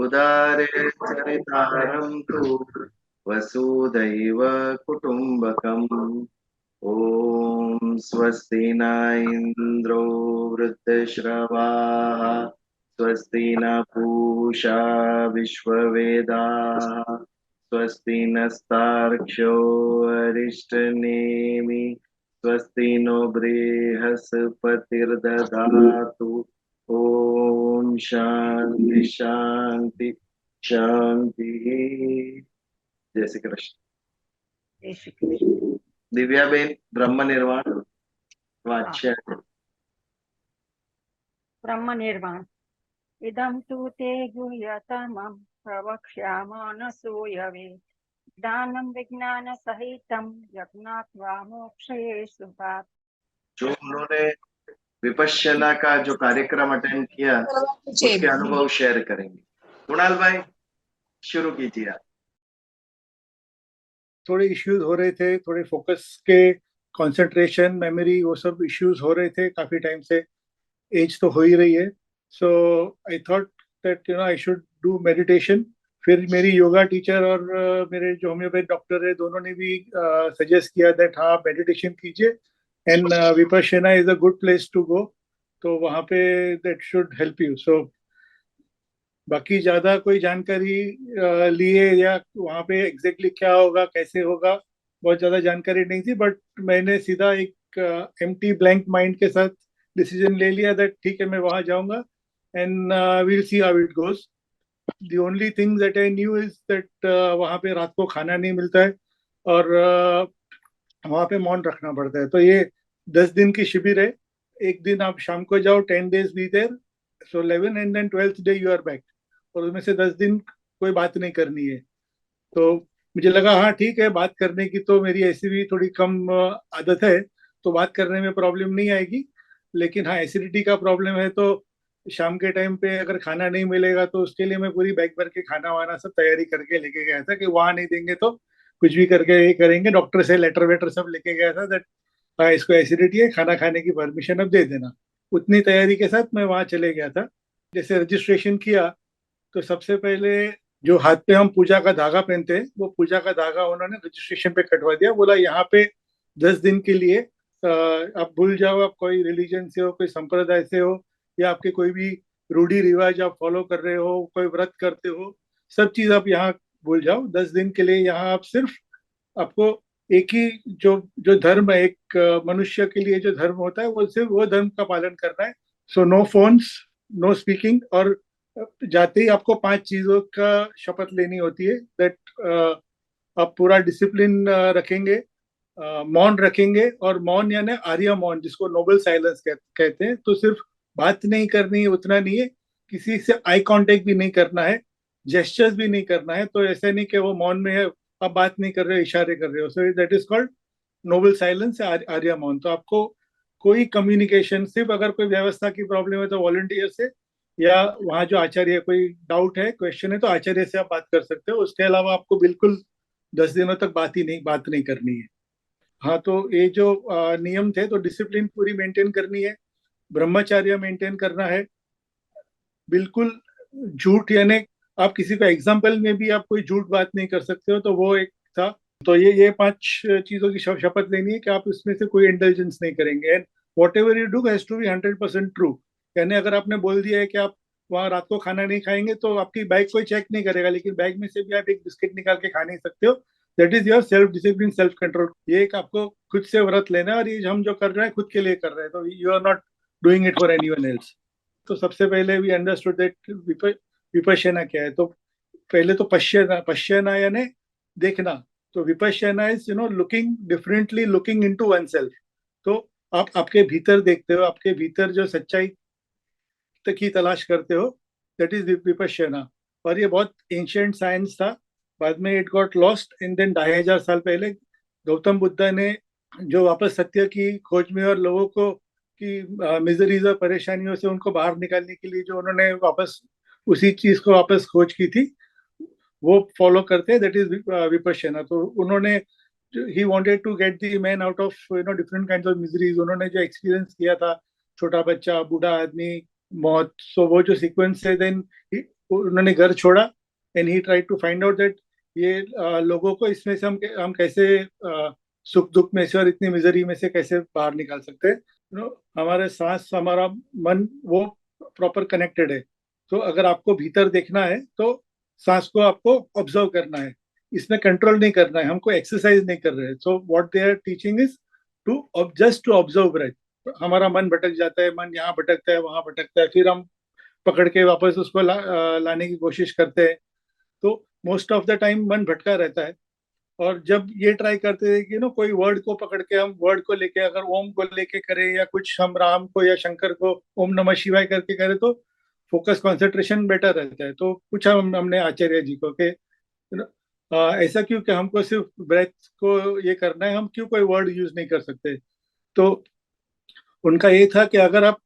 उदारे चरितारं तु वसुदैव कुटुम्बकम्। ॐ स्वस्ति न इन्द्रो वृद्धश्रवाः स्वस्ति न पूषा विश्ववेदाः स्वस्ति नस्तार्क्ष्यो अरिष्टनेमि स्वस्ति नो बृहस्पतिर्दधातु। ओम शांति शांति शांति। जय श्री कृष्ण। जय श्री कृष्ण। दिव्याबेन ब्रह्म निर्वाण वाच्य। ब्रह्म निर्वाण इदं तु ते गुह्यतमं प्रवक्ष्यामनसूयवे ज्ञानं विज्ञान सहितं यज्ञात्वा मोक्षये सुभात्। जो उन्होंने विपश्यना का जो कार्यक्रम अटेंड किया उसके अनुभव शेयर करेंगे। कुणाल भाई शुरू कीजिए आप। थोड़े इश्यूज हो रहे थे, थोड़े फोकस के, कंसंट्रेशन, मेमोरी, वो सब इश्यूज हो रहे थे काफी टाइम से। एज तो हो ही रही है, so I thought that I should do meditation. फिर मेरी योगा टीचर और मेरे जो होम्योपैथ डॉक्टर है दोनों ने भी सजेस्ट किया दैट हाँ मेडिटेशन कीजिए and Vipassana is a good place to go, तो वहाँ पे that should help you. So बाकी ज्यादा कोई जानकारी लिए या वहाँ पे एग्जैक्टली क्या होगा कैसे होगा बहुत ज्यादा जानकारी नहीं थी, बट मैंने सीधा एक एम्प्टी ब्लैंक माइंड के साथ डिसीजन ले लिया दैट ठीक है मैं वहाँ जाऊंगा and will see how it goes. The only thing that I knew is that वहाँ पे रात को खाना नहीं मिलता है और वहाँ पे मौन रखना पड़ता है। तो ये 10 दिन की शिविर है। एक दिन आप शाम को जाओ, 10 days be there, so 11 and then 12th day you are back, और उसमें से 10 दिन कोई बात नहीं करनी है। तो मुझे लगा हाँ ठीक है, बात करने की तो मेरी ऐसी भी थोड़ी कम आदत है, तो बात करने में प्रॉब्लम नहीं आएगी। लेकिन हाँ एसिडिटी का प्रॉब्लम है, तो शाम के टाइम पे अगर खाना नहीं मिलेगा तो उसके लिए मैं पूरी बैग भर के खाना वाना सब तैयारी करके लेके गया था कि वहां नहीं देंगे तो कुछ भी करके ये करेंगे। डॉक्टर से लेटर वेटर सब लेके गया था दैट हाँ इसको एसिडिटी है, खाना खाने की परमिशन अब दे देना। उतनी तैयारी के साथ मैं वहां चले गया था। जैसे रजिस्ट्रेशन किया तो सबसे पहले जो हाथ पे हम पूजा का धागा पहनते हैं वो पूजा का धागा उन्होंने रजिस्ट्रेशन पे कटवा दिया। बोला यहाँ पे 10 दिन के लिए आप भूल जाओ आप कोई रिलीजन से हो, कोई संप्रदाय से हो, या आपके कोई भी रूढ़ी रिवाज आप फॉलो कर रहे हो, कोई व्रत करते हो, सब चीज आप यहाँ भूल जाओ। 10 दिन के लिए यहाँ आप सिर्फ आपको एक ही जो जो धर्म है, एक मनुष्य के लिए जो धर्म होता है वो सिर्फ वो धर्म का पालन करना है। So no phones, no speaking, और जाते ही आपको 5 चीजों का शपथ लेनी होती है दैट आप पूरा डिसिप्लिन रखेंगे, मौन रखेंगे, और मौन यानी आर्य मौन जिसको नोबल साइलेंस कहते हैं। तो सिर्फ बात नहीं करनी है, उतना नहीं है, किसी से आई कांटेक्ट भी नहीं करना है, जेस्चर्स भी नहीं करना है। तो ऐसा नहीं कि वो मौन में है आप बात नहीं कर रहे हो, इशारे कर रहे हो। So that is called noble silence, आर्य मौन। तो आपको कोई कम्युनिकेशन, सिर्फ अगर कोई व्यवस्था की प्रॉब्लम है तो वॉलंटियर से, या वहाँ जो आचार्य, कोई डाउट है क्वेश्चन है तो आचार्य से आप बात कर सकते हो। उसके अलावा आपको बिल्कुल 10 दिनों तक बात नहीं करनी है। हाँ तो ये जो नियम थे, तो डिसिप्लिन पूरी मेंटेन करनी है, ब्रह्मचर्य मेंटेन करना है, बिल्कुल झूठ यानी आप किसी को एग्जाम्पल में भी आप कोई झूठ बात नहीं कर सकते हो, तो वो एक था। तो ये 5 चीजों की शपथ लेनी है कि आप इसमें से कोई इंटेलिजेंस नहीं करेंगे and whatever you do has to be 100% true. यानी अगर आपने बोल दिया है कि आप वहाँ रात को खाना नहीं खाएंगे तो आपकी बैग कोई चेक नहीं करेगा, लेकिन बैग में से भी आप एक बिस्किट निकाल के खा नहीं सकते हो। That is your self discipline, self control. ये एक आपको खुद से व्रत लेना है, और ये हम जो कर रहे हैं खुद के लिए कर रहे हैं, तो you are not doing it for anyone else. तो सबसे पहले वी अंडरस्टूड दैट विपश्यना क्या है। तो पहले तो पश्यना यानी देखना। तो Vipassana is looking differently, looking into one self. तो आप आपके भीतर देखते हो, आपके भीतर जो सच्चाई तक की तलाश करते हो, दैट इज विपश्यना। और ये बहुत एंशियंट साइंस था, बाद में it got lost in then 2500 साल पहले गौतम बुद्धा ने जो वापस सत्य की खोज में और लोगों को की मिजरीज और परेशानियों से उनको बाहर निकालने के लिए जो उन्होंने वापस उसी चीज को वापस खोज की थी, वो फॉलो करते हैं, दैट इज विपश्यना। तो उन्होंने he wanted to get the man out of different kinds of miseries. उन्होंने जो एक्सपीरियंस किया था, छोटा बच्चा, बूढ़ा आदमी, मौत, सो वो जो सीक्वेंस है, देन उन्होंने घर छोड़ा and he try to find out that ये लोगों को इसमें से हम कैसे सुख दुख में से और इतनी मिजरी में से कैसे बाहर निकाल सकते हैं। हमारे सांस हमारा मन वो प्रॉपर कनेक्टेड है। तो अगर आपको भीतर देखना है तो सांस को आपको ऑब्जर्व करना है, इसमें कंट्रोल नहीं करना है, हमको एक्सरसाइज नहीं कर रहे हैं। So what they are teaching is to just to observe breath. हमारा मन भटक जाता है, मन यहाँ भटकता है वहां भटकता है, फिर हम पकड़ के वापस उसको लाने की कोशिश करते हैं। तो मोस्ट ऑफ द टाइम मन भटका रहता है। और जब ये ट्राई करते हैं कि कोई वर्ड को पकड़ के हम वर्ड को लेके अगर ओम को लेके करें या कुछ हम राम को या शंकर को ओम नमः शिवाय करके करें तो फोकस कंसंट्रेशन बेटर रहता है। तो पूछा हमने आचार्य जी को कि ऐसा क्यों कि हमको सिर्फ ब्रेथ को ये करना है, हम क्यों कोई वर्ड यूज नहीं कर सकते। तो उनका ये था कि अगर आप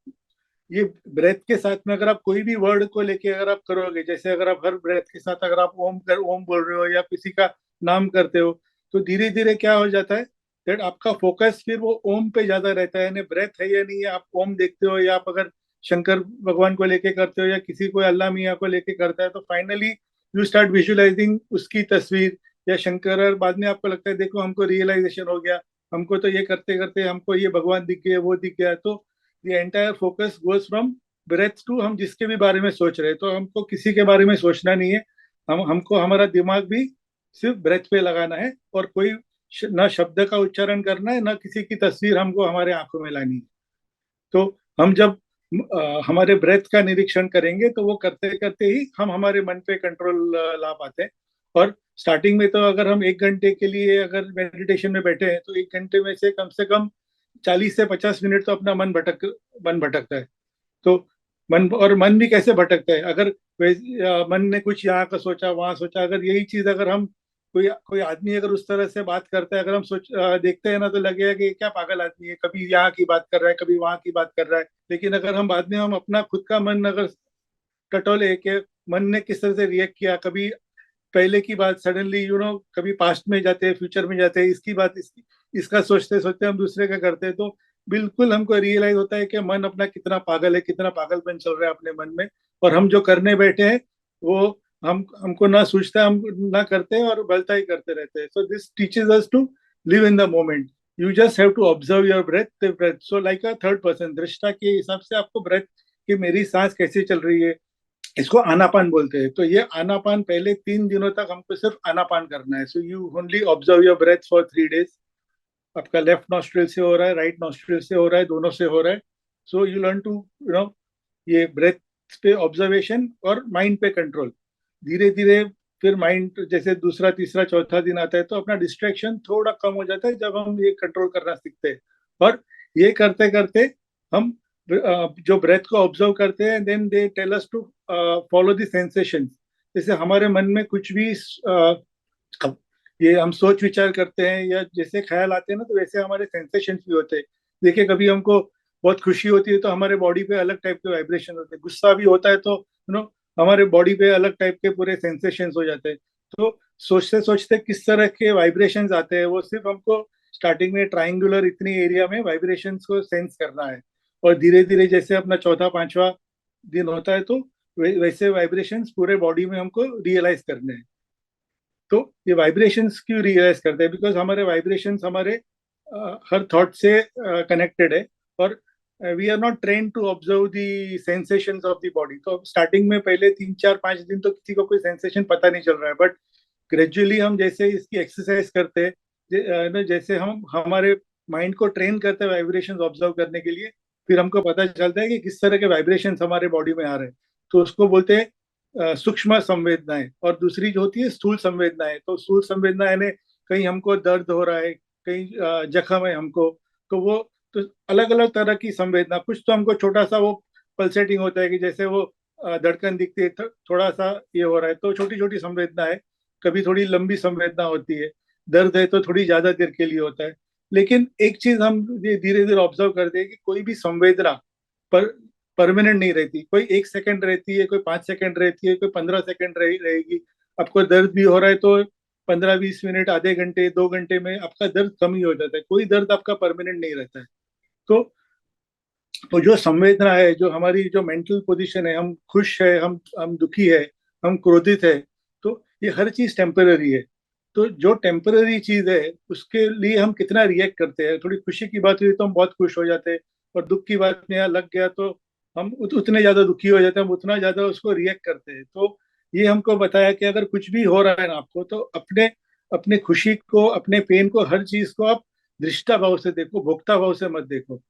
ये ब्रेथ के साथ में अगर आप कोई भी वर्ड को लेके अगर आप करोगे, जैसे अगर आप हर ब्रेथ के साथ अगर आप ओम बोल रहे हो या किसी का नाम करते हो, तो धीरे धीरे क्या हो जाता है दैट आपका फोकस फिर वो ओम पे ज्यादा रहता है। यानी ब्रेथ है या नहीं है, आप ओम देखते हो या आप अगर शंकर भगवान को लेके करते हो या किसी को अल्लाह मियाँ को लेके करता है, तो फाइनली यू स्टार्ट विजुअलाइजिंग उसकी तस्वीर या शंकर। और बाद में आपको लगता है देखो हमको रियलाइजेशन हो गया, हमको तो ये करते करते हमको ये भगवान दिख गया वो दिख गया। तो the entire focus goes from breath to हम जिसके भी बारे में सोच रहे हैं। तो हमको किसी के बारे में सोचना नहीं है, हमको हमारा दिमाग भी सिर्फ ब्रेथ पे लगाना है और कोई ना शब्द का उच्चारण करना है ना किसी की तस्वीर हमको हमारे आंखों में लानी है। तो हम जब हमारे ब्रेथ का निरीक्षण करेंगे तो वो करते करते ही हम हमारे मन पे कंट्रोल ला पाते हैं। और स्टार्टिंग में तो अगर हम 1 घंटे के लिए अगर मेडिटेशन में बैठे हैं तो 1 घंटे में से कम 40 से 50 मिनट तो अपना मन भटकता है। तो मन भी कैसे भटकता है, अगर मन ने कुछ यहाँ का सोचा वहां सोचा, अगर यही चीज अगर हम कोई आदमी अगर उस तरह से बात करता है, अगर हम देखते हैं ना तो लगेगा कि क्या पागल आदमी है, कभी यहाँ की बात कर रहा है कभी वहां की बात कर रहा है। लेकिन अगर हम बाद में हम अपना खुद का मन अगर टटोले कि मन ने किस तरह से रिएक्ट किया, कभी पहले की बात सडनली कभी पास्ट में जाते हैं फ्यूचर में जाते हैं, इसकी बात इसका सोचते सोचते हम दूसरे का करते हैं, तो बिल्कुल हमको रियलाइज होता है कि मन अपना कितना पागल है, कितना पागलपन चल रहा है अपने मन में। और हम जो करने बैठे हैं वो हमको ना सोचता हम ना करते हैं और बलता ही करते रहते हैं। So this teaches us to live in the moment. You just have to observe your breath. So like a third person दृष्टा के हिसाब से आपको ब्रेथ कि मेरी सांस कैसे चल रही है, इसको आनापान बोलते हैं। तो ये आनापान पहले 3 दिनों तक हमको सिर्फ आनापान करना है। So you only observe your breath for 3 days। आपका लेफ्ट नॉस्ट्रिल से हो रहा है, राइट नॉस्ट्रिल से हो रहा है, दोनों से हो रहा है। सो यू लर्न टू ये ब्रेथ पे ऑब्जर्वेशन और माइंड पे कंट्रोल। धीरे धीरे फिर माइंड जैसे दूसरा तीसरा चौथा दिन आता है तो अपना डिस्ट्रैक्शन थोड़ा कम हो जाता है जब हम ये कंट्रोल करना सीखते हैं। और ये करते करते हम जो ब्रेथ को ऑब्जर्व करते हैं, then they tell us to follow the sensations. जैसे हमारे मन में कुछ भी ये हम सोच विचार करते हैं या जैसे ख्याल आते हैं ना, तो वैसे हमारे सेंसेशंस भी होते हैं। देखिए कभी हमको बहुत खुशी होती है तो हमारे बॉडी पे अलग टाइप के वाइब्रेशन होते हैं, गुस्सा भी होता है तो हमारे बॉडी पे अलग टाइप के पूरे सेंसेशंस हो जाते हैं। तो सोचते सोचते किस तरह के वाइब्रेशंस आते हैं वो सिर्फ हमको स्टार्टिंग में ट्राइंगुलर इतनी एरिया में वाइब्रेशंस को सेंस करना है। और धीरे धीरे जैसे अपना चौथा पांचवा दिन होता है तो वैसे वाइब्रेशंस पूरे बॉडी में हमको रियलाइज करने हैं। तो ये वाइब्रेशंस क्यों रियलाइज करते हैं, बिकॉज हमारे वाइब्रेशंस हमारे हर थॉट से कनेक्टेड है। और we are not train to observe the sensations of the body. तो स्टार्टिंग में पहले 3 4 5 दिन तो किसी को कोई सेंसेशन पता नहीं चल रहा है, बट ग्रेजुअली हम जैसे इसकी एक्सरसाइज करते हैं, जैसे हम हमारे माइंड को ट्रेन करते हैं वाइब्रेशंस ऑब्जर्व करने के लिए, फिर हमको पता चलता है कि किस तरह के वाइब्रेशंस हमारे बॉडी में आ रहे हैं। तो उसको बोलते हैं सूक्ष्म संवेदनाएं। और दूसरी जो होती है स्थूल संवेदनाएं। तो स्थूल संवेदना यानी कहीं हमको दर्द हो रहा है, कहीं जख्म है हमको, तो वो तो अलग अलग तरह की संवेदना। कुछ तो हमको छोटा सा वो पल्सेटिंग होता है कि जैसे वो धड़कन दिखती है, थोड़ा सा ये हो रहा है, तो छोटी छोटी संवेदना है। कभी थोड़ी लंबी संवेदना होती है, दर्द है तो थोड़ी ज्यादा देर के लिए होता है। लेकिन एक चीज हम धीरे धीरे ऑब्जर्व करते हैं कि कोई भी संवेदना पर परमानेंट नहीं रहती। कोई 1 सेकंड रहती है, कोई 5 सेकंड रहती है, कोई 15 सेकंड रहेगी। आपको दर्द भी हो रहा है तो 15 20 मिनट, आधे घंटे 2 घंटे में आपका दर्द कम ही हो जाता है। कोई दर्द आपका परमानेंट नहीं रहता है। तो जो संवेदना है, जो हमारी जो मेंटल पोजीशन है, हम खुश है, हम दुखी है, हम क्रोधित है, तो ये हर चीज टेम्पररी है। तो जो टेम्पररी चीज है उसके लिए हम कितना रिएक्ट करते हैं। थोड़ी खुशी की बात हुई तो हम बहुत खुश हो जाते हैं, और दुख की बात में यहाँ लग गया तो हम उतने ज्यादा दुखी हो जाते हैं, हम उतना ज्यादा उसको रिएक्ट करते हैं। तो ये हमको बताया कि अगर कुछ भी हो रहा है ना आपको, तो अपने अपने खुशी को, अपने पेन को, हर चीज को आप दृष्टा भाव से देखो, भोक्ता भाव से मत देखो।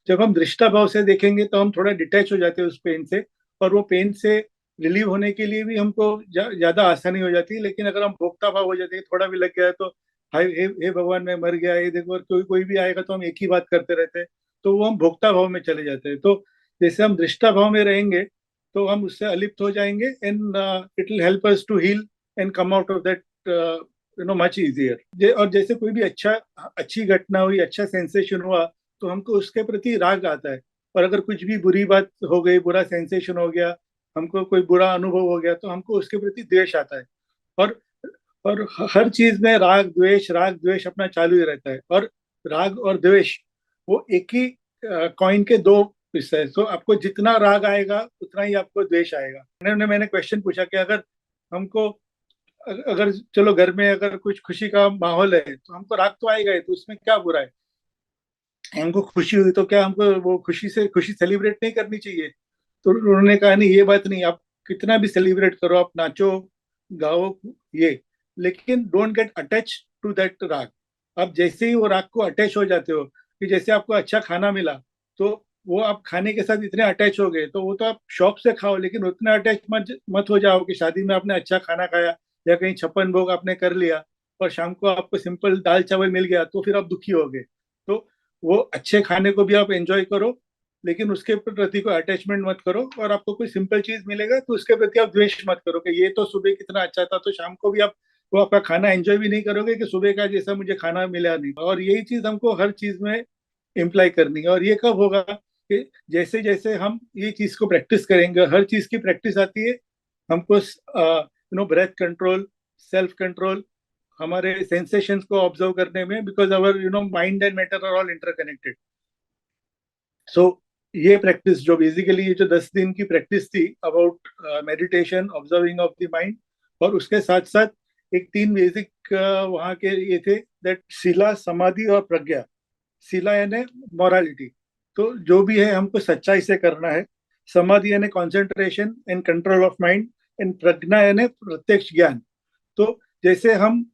जब हम दृष्टा भाव से देखेंगे तो हम थोड़ा डिटैच हो जाते हैं उस पेन से, और वो पेन से रिलीव होने के लिए भी हमको ज्यादा आसानी हो जाती है। लेकिन अगर हम भोक्ता भाव हो जाते हैं, थोड़ा भी लग गया है तो हाय हे भगवान मैं मर गया, ये देखो, और कोई कोई भी आएगा तो हम एक ही बात करते रहते हैं, तो वो हम भोक्ता भाव में चले जाते हैं। तो जैसे हम दृष्टा भाव में रहेंगे तो हम उससे अलिप्त हो जाएंगे, and it will help us to heal and come out of that much easier. और जैसे कोई भी अच्छी घटना हुई, अच्छा सेंसेशन हुआ, तो हमको उसके प्रति राग आता है। और अगर कुछ भी बुरी बात हो गई, बुरा सेंसेशन हो गया, हमको कोई बुरा अनुभव हो गया, तो हमको उसके प्रति द्वेष आता है। और और हर चीज में राग द्वेष अपना चालू ही रहता है। और राग और द्वेष वो एक ही कॉइन के दो हिस्से हैं। तो आपको जितना राग आएगा उतना ही आपको द्वेष आएगा। मैंने क्वेश्चन पूछा कि अगर हमको, अगर चलो घर में अगर कुछ खुशी का माहौल है तो हमको राग तो आएगा ही, तो उसमें क्या बुरा है। हमको खुशी हुई तो क्या हमको वो खुशी सेलिब्रेट नहीं करनी चाहिए? तो उन्होंने कहा नहीं, ये बात नहीं, आप कितना भी सेलिब्रेट करो, आप नाचो गाओ, ये, लेकिन don't get attach to that राग। आप जैसे ही वो राग को अटैच हो जाते हो, कि जैसे आपको अच्छा खाना मिला, तो वो आप खाने के साथ इतने अटैच हो गए, तो वो तो आप शौक से खाओ, लेकिन उतना अटैच मत हो जाओ कि शादी में आपने अच्छा खाना खाया या कहीं छप्पन भोग आपने कर लिया, और शाम को आपको सिंपल दाल चावल मिल गया तो फिर आप दुखी हो गए। तो वो अच्छे खाने को भी आप एंजॉय करो, लेकिन उसके प्रति कोई अटैचमेंट मत करो। और आपको कोई सिंपल चीज मिलेगा तो उसके प्रति आप द्वेष मत करो कि ये तो सुबह कितना अच्छा था, तो शाम को भी आप वो आपका खाना एंजॉय भी नहीं करोगे कि सुबह का जैसा मुझे खाना मिला नहीं। और यही चीज हमको हर चीज में इम्प्लाई करनी है। और ये कब होगा कि जैसे जैसे हम ये चीज को प्रैक्टिस करेंगे, हर चीज की प्रैक्टिस आती है हमको, ब्रेथ कंट्रोल, सेल्फ कंट्रोल, हमारे सेंसेशंस को ऑब्जर्व करने में, because our mind and matter are all interconnected. So ये प्रैक्टिस जो बेसिकली ये जो 10 दिन की प्रैक्टिस थी about meditation, observing of the mind, और उसके साथ साथ एक 3 बेसिक वहाँ के ये थे, दैट शिला, समाधि और प्रज्ञा। शिला यानी मॉरालिटी, तो जो भी है हमको सच्चाई से करना है। समाधि यानी concentration and control of mind, and प्रज्ञा यानी प्रत्यक्ष ज्ञान। तो जैसे हम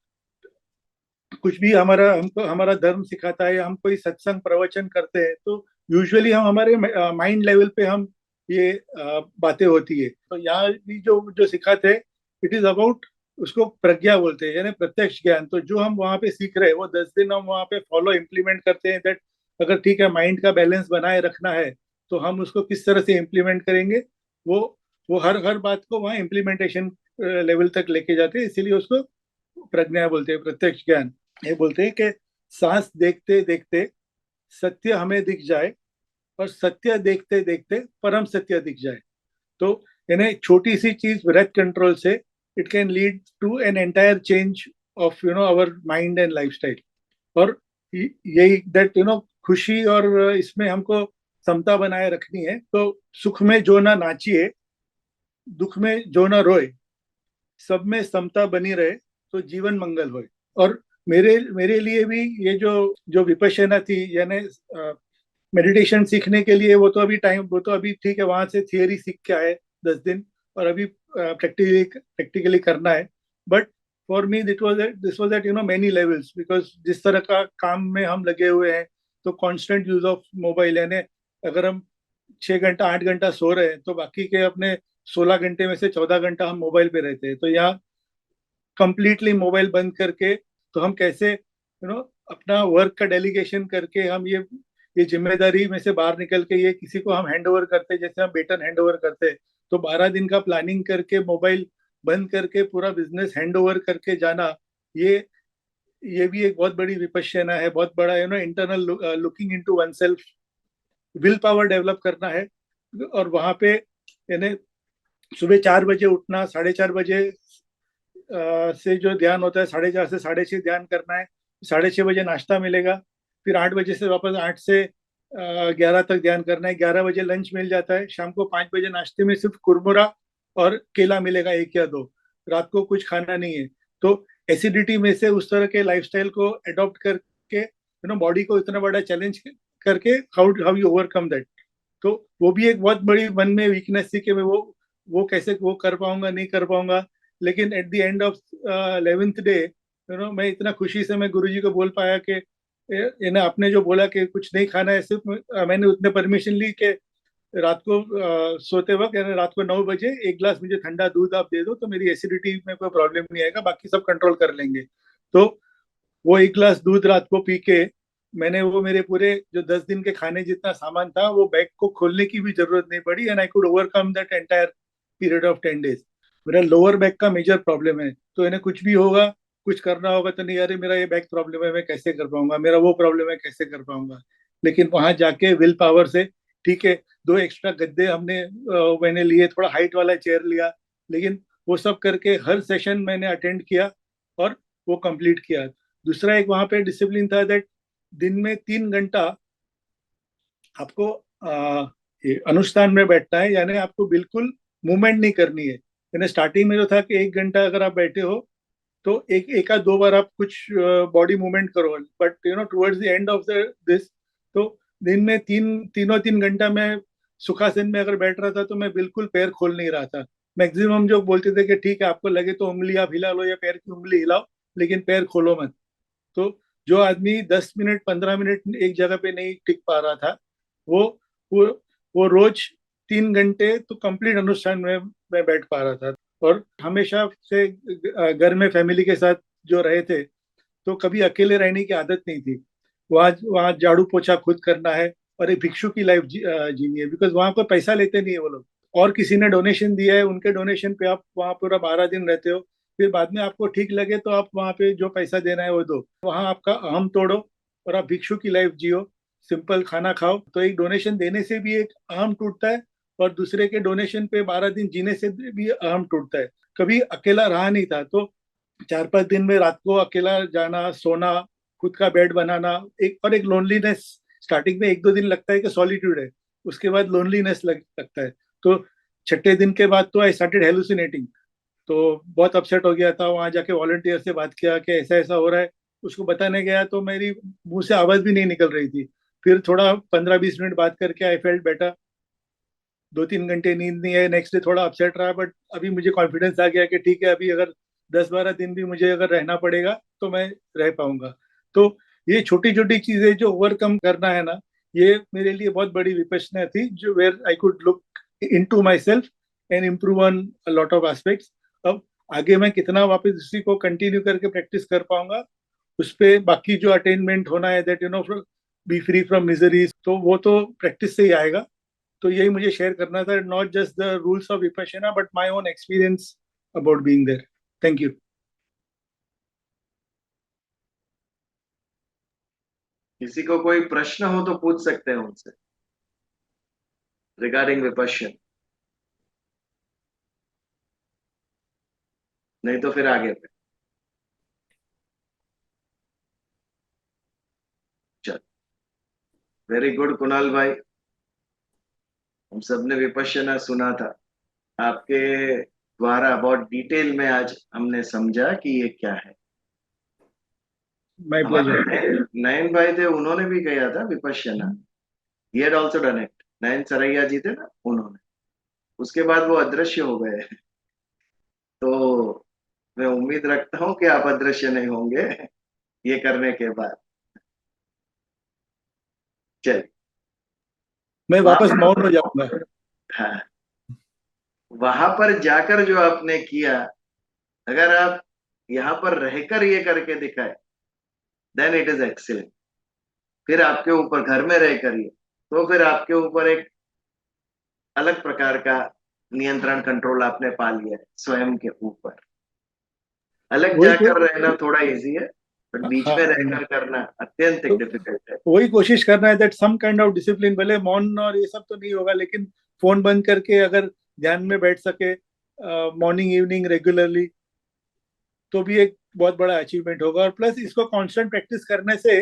कुछ भी हमको हमारा धर्म सिखाता है, हम कोई सत्संग प्रवचन करते हैं, तो यूजुअली हम हमारे माइंड लेवल पे हम ये बातें होती है। तो यहाँ भी जो जो सिखाते हैं, इट इज अबाउट, उसको प्रज्ञा बोलते हैं, यानी प्रत्यक्ष ज्ञान। तो जो हम वहाँ पे सीख रहे हैं वो 10 दिन हम वहाँ पे फॉलो इम्प्लीमेंट करते हैं, दैट अगर ठीक है माइंड का बैलेंस बनाए रखना है तो हम उसको किस तरह से इम्प्लीमेंट करेंगे। वो वो हर हर बात को वहाँ इम्प्लीमेंटेशन लेवल तक लेके जाते हैं, इसीलिए उसको प्रज्ञा बोलते हैं, प्रत्यक्ष ज्ञान। ये बोलते हैं कि सांस देखते देखते सत्य हमें दिख जाए, और सत्य देखते देखते परम सत्य दिख जाए। तो यानी छोटी सी चीज ब्रेथ कंट्रोल से it can lead to an entire change of our mind and lifestyle. और यही दैट खुशी और इसमें हमको समता बनाए रखनी है। तो सुख में जो ना नाचिए, दुख में जो ना रोए, सब में समता बनी रहे, तो जीवन मंगल होए। और मेरे मेरे लिए भी ये जो जो विपश्यना थी, यानी मेडिटेशन सीखने के लिए, वो तो अभी ठीक है, वहां से थियरी सीख के आए 10 दिन, और अभी प्रैक्टिकली करना है। But for me this was at many levels, because जिस तरह का काम में हम लगे हुए हैं, तो कांस्टेंट यूज ऑफ मोबाइल, यानी अगर हम 6 घंटा 8 घंटा सो रहे हैं, तो बाकी के अपने 16 घंटे में से 14 घंटा हम मोबाइल पे रहते हैं। तो यहाँ कंप्लीटली मोबाइल बंद करके, तो हम कैसे अपना वर्क का डेलीगेशन करके हम ये जिम्मेदारी में से बाहर निकल के ये किसी को हम हैंड ओवर करते, जैसे हम बेटन हैंड ओवर करते, तो 12 दिन का प्लानिंग करके मोबाइल बंद करके पूरा बिजनेस हैंड ओवर करके जाना, ये ये भी एक बहुत बड़ी विपश्यना है, बहुत बड़ा internal looking into one self, will power develop करना है। और वहां पे यानी सुबह 4 बजे उठना, 4:30 बजे से जो ध्यान होता है, 4:30 से 6:30 ध्यान करना है, 6:30 बजे नाश्ता मिलेगा, फिर 8 बजे से वापस 8 से 11 तक ध्यान करना है, 11 बजे लंच मिल जाता है, शाम को 5 बजे नाश्ते में सिर्फ कुरमुरा और केला मिलेगा एक या दो, रात को कुछ खाना नहीं है। तो एसिडिटी में से उस तरह के लाइफस्टाइल को अडॉप्ट करके बॉडी को इतना बड़ा चैलेंज करके how how you overcome that. तो वो भी एक बहुत बड़ी मन में वीकनेस थी कि मैं वो कैसे वो कर पाऊंगा नहीं कर पाऊंगा। लेकिन at the end of 11th day मैं इतना खुशी से मैं गुरुजी को बोल पाया कि आपने जो बोला कि कुछ नहीं खाना है, सिर्फ मैंने उतने परमिशन ली कि रात को सोते वक्त यानी रात को 9 बजे एक गिलास मुझे ठंडा दूध आप दे दो तो मेरी एसिडिटी में कोई प्रॉब्लम नहीं आएगा, बाकी सब कंट्रोल कर लेंगे। तो वो एक गिलास दूध रात को पी के मैंने वो मेरे पूरे जो 10 दिन के खाने जितना सामान था वो बैग को खोलने की भी जरूरत नहीं पड़ी, and I could overcome that entire period of 10 days। मेरा लोअर बैक का मेजर प्रॉब्लम है, तो इन्हें कुछ भी होगा, कुछ करना होगा तो नहीं अरे मेरा ये बैक प्रॉब्लम है मैं कैसे कर पाऊंगा, मेरा वो प्रॉब्लम है कैसे कर पाऊंगा। लेकिन वहां जाके विल पावर से ठीक है, 2 एक्स्ट्रा गद्दे हमने मैंने लिए, थोड़ा हाइट वाला चेयर लिया, लेकिन वो सब करके हर सेशन मैंने अटेंड किया और वो कंप्लीट किया। दूसरा एक वहां पे डिसिप्लिन था दैट दिन में 3 घंटा आपको अनुष्ठान में बैठना है, यानी आपको बिल्कुल मूवमेंट नहीं करनी है। यानी स्टार्टिंग में जो था कि 1 घंटा अगर आप बैठे हो तो एक आध दो बार आप कुछ बॉडी मूवमेंट करो, but towards the end of the this तो दिन में तीनों 3 घंटा मैं सुखासन में अगर बैठ रहा था तो मैं बिल्कुल पैर खोल नहीं रहा था। मैक्सिमम जो बोलते थे कि ठीक है आपको लगे तो उंगली आप हिला लो या पैर की उंगली हिलाओ, लेकिन पैर खोलो मत। तो जो आदमी 10 मिनट 15 मिनट एक जगह पे नहीं टिक पा रहा था वो वो वो रोज 3 घंटे तो कंप्लीट अनुष्ठान में मैं बैठ पा रहा था। और हमेशा से घर में फैमिली के साथ जो रहे थे तो कभी अकेले रहने की आदत नहीं थी। वहाँ वहाँ झाड़ू पोछा खुद करना है और एक भिक्षु की लाइफ जीनी है, बिकॉज वहाँ कोई पैसा लेते नहीं है वो लोग, और किसी ने डोनेशन दिया है उनके डोनेशन पे आप वहाँ पूरा 12 दिन रहते हो, फिर बाद में आपको ठीक लगे तो आप वहाँ पे जो पैसा देना है वो दो, वहाँ आपका अहम तोड़ो और आप भिक्षु की लाइफ जियो, सिंपल खाना खाओ। तो एक डोनेशन देने से भी एक अहम टूटता है और दूसरे के डोनेशन पे 12 दिन जीने से भी अहम टूटता है। कभी अकेला रहा नहीं था, तो 4-5 दिन में रात को अकेला जाना सोना, खुद का बेड बनाना, एक लोनलीनेस, स्टार्टिंग में 1-2 दिन लगता है कि सॉलिट्यूड है, उसके बाद लोनलीनेस लगता है। तो छठे दिन के बाद तो आई स्टार्टेड हेलुसिनेटिंग, तो बहुत अपसेट हो गया था। वहां जाके वॉलंटियर से बात किया कि ऐसा ऐसा हो रहा है, उसको बताने गया तो मेरी मुंह से आवाज भी नहीं निकल रही थी। फिर थोड़ा 15-20 मिनट बात करके आई फेल्ट बेटर, 2-3 घंटे नींद नहीं है, नेक्स्ट डे थोड़ा अपसेट रहा, बट अभी मुझे कॉन्फिडेंस आ गया कि ठीक है अभी अगर 10-12 दिन भी मुझे अगर रहना पड़ेगा तो मैं रह पाऊंगा। तो ये छोटी छोटी चीजें जो ओवरकम करना है ना, ये मेरे लिए बहुत बड़ी विपश्यना थी, जो where I could look into myself and improve on lot of aspects. अब आगे मैं कितना वापस इसी को कंटिन्यू करके प्रैक्टिस कर पाऊंगा उस पे बाकी जो अटेनमेंट होना है that B free from miseries, तो वो तो प्रैक्टिस से ही आएगा। तो यही मुझे शेयर करना था, not just the rules of Vipassana but my own experience about being there. Thank you. किसी को कोई प्रश्न हो तो पूछ सकते हैं उनसे रिगार्डिंग विपश्यन, नहीं तो फिर आगे पे चल। वेरी गुड कुणाल भाई, हम सबने विपश्यना सुना था आपके द्वारा, बहुत डिटेल में आज हमने समझा कि ये क्या है। माय हमारे प्लेजर। नयन भाई थे, उन्होंने भी किया था Vipassana, he had also done it. Nayan Saraiya ji थे ना, उन्होंने, उसके बाद वो अदृश्य हो गए। तो मैं उम्मीद रखता हूँ कि आप अदृश्य नहीं होंगे ये करने के बाद। चलिए, मैं वापस वहां मौन हो जाऊंगा। हाँ, वहां पर जाकर जो आपने किया, अगर आप यहाँ पर रहकर ये करके दिखाए देन इट इज एक्सीलेंट। फिर आपके ऊपर घर में रहकर ये, तो फिर आपके ऊपर एक अलग प्रकार का नियंत्रण कंट्रोल आपने पा लिया है स्वयं के ऊपर। अलग वही जाकर रहना थोड़ा इजी है, बट बीच हाँ में I know। रहकर करना अत्यंत तो डिफिकल्ट है। वही कोशिश करना है that some kind of discipline, भले मौन और ये सब तो नहीं होगा लेकिन फोन बंद करके अगर ध्यान में बैठ सके मॉर्निंग इवनिंग रेगुलरली तो भी एक बहुत बड़ा अचीवमेंट होगा। और प्लस इसको कांस्टेंट प्रैक्टिस करने से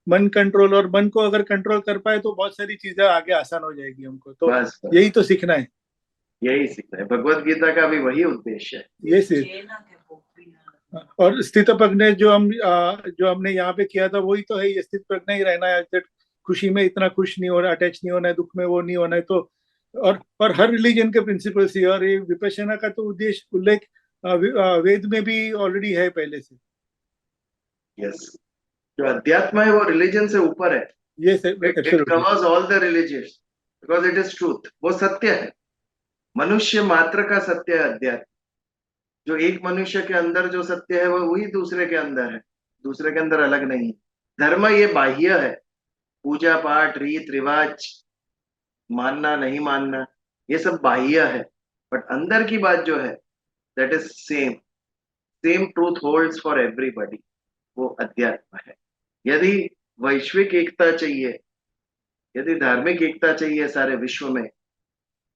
मन कंट्रोल, और मन को अगर कंट्रोल कर पाए तो बहुत सारी चीजें आगे आसान हो जाएगी हमको। तो बस बस, यही तो सीखना है। यही सीखना है, भगवत गीता का भी वही उद्देश्य है। ये सिर्फ, और स्थित प्रज्ञ जो हमने यहाँ पे किया था वही तो है, ये स्थित प्रज्ञ ही रहना है, that खुशी में इतना खुश नहीं होना, अटैच नहीं होना है, दुख में वो नहीं होना है। तो और हर रिलीजन के प्रिंसिपल्स ही, और ये विपश्यना का तो उद्देश्य उल्लेख वेद में भी ऑलरेडी है पहले से। यस, जो अध्यात्म है वो रिलीजन से ऊपर है। ये it absolutely. Covers all the religious because it is truth, वो सत्य है, मनुष्य मात्र का सत्य है अध्यात्म। जो एक मनुष्य के अंदर जो सत्य है वो वही दूसरे के अंदर है, दूसरे के अंदर अलग नहीं है। धर्म ये बाह्य है, पूजा पाठ रीत रिवाज, मानना नहीं मानना, ये सब बाह्य है। बट अंदर की बात जो है, that is same, same truth holds for everybody, वो अध्यात्म है। यदि वैश्विक एकता चाहिए, यदि धार्मिक एकता चाहिए सारे विश्व में,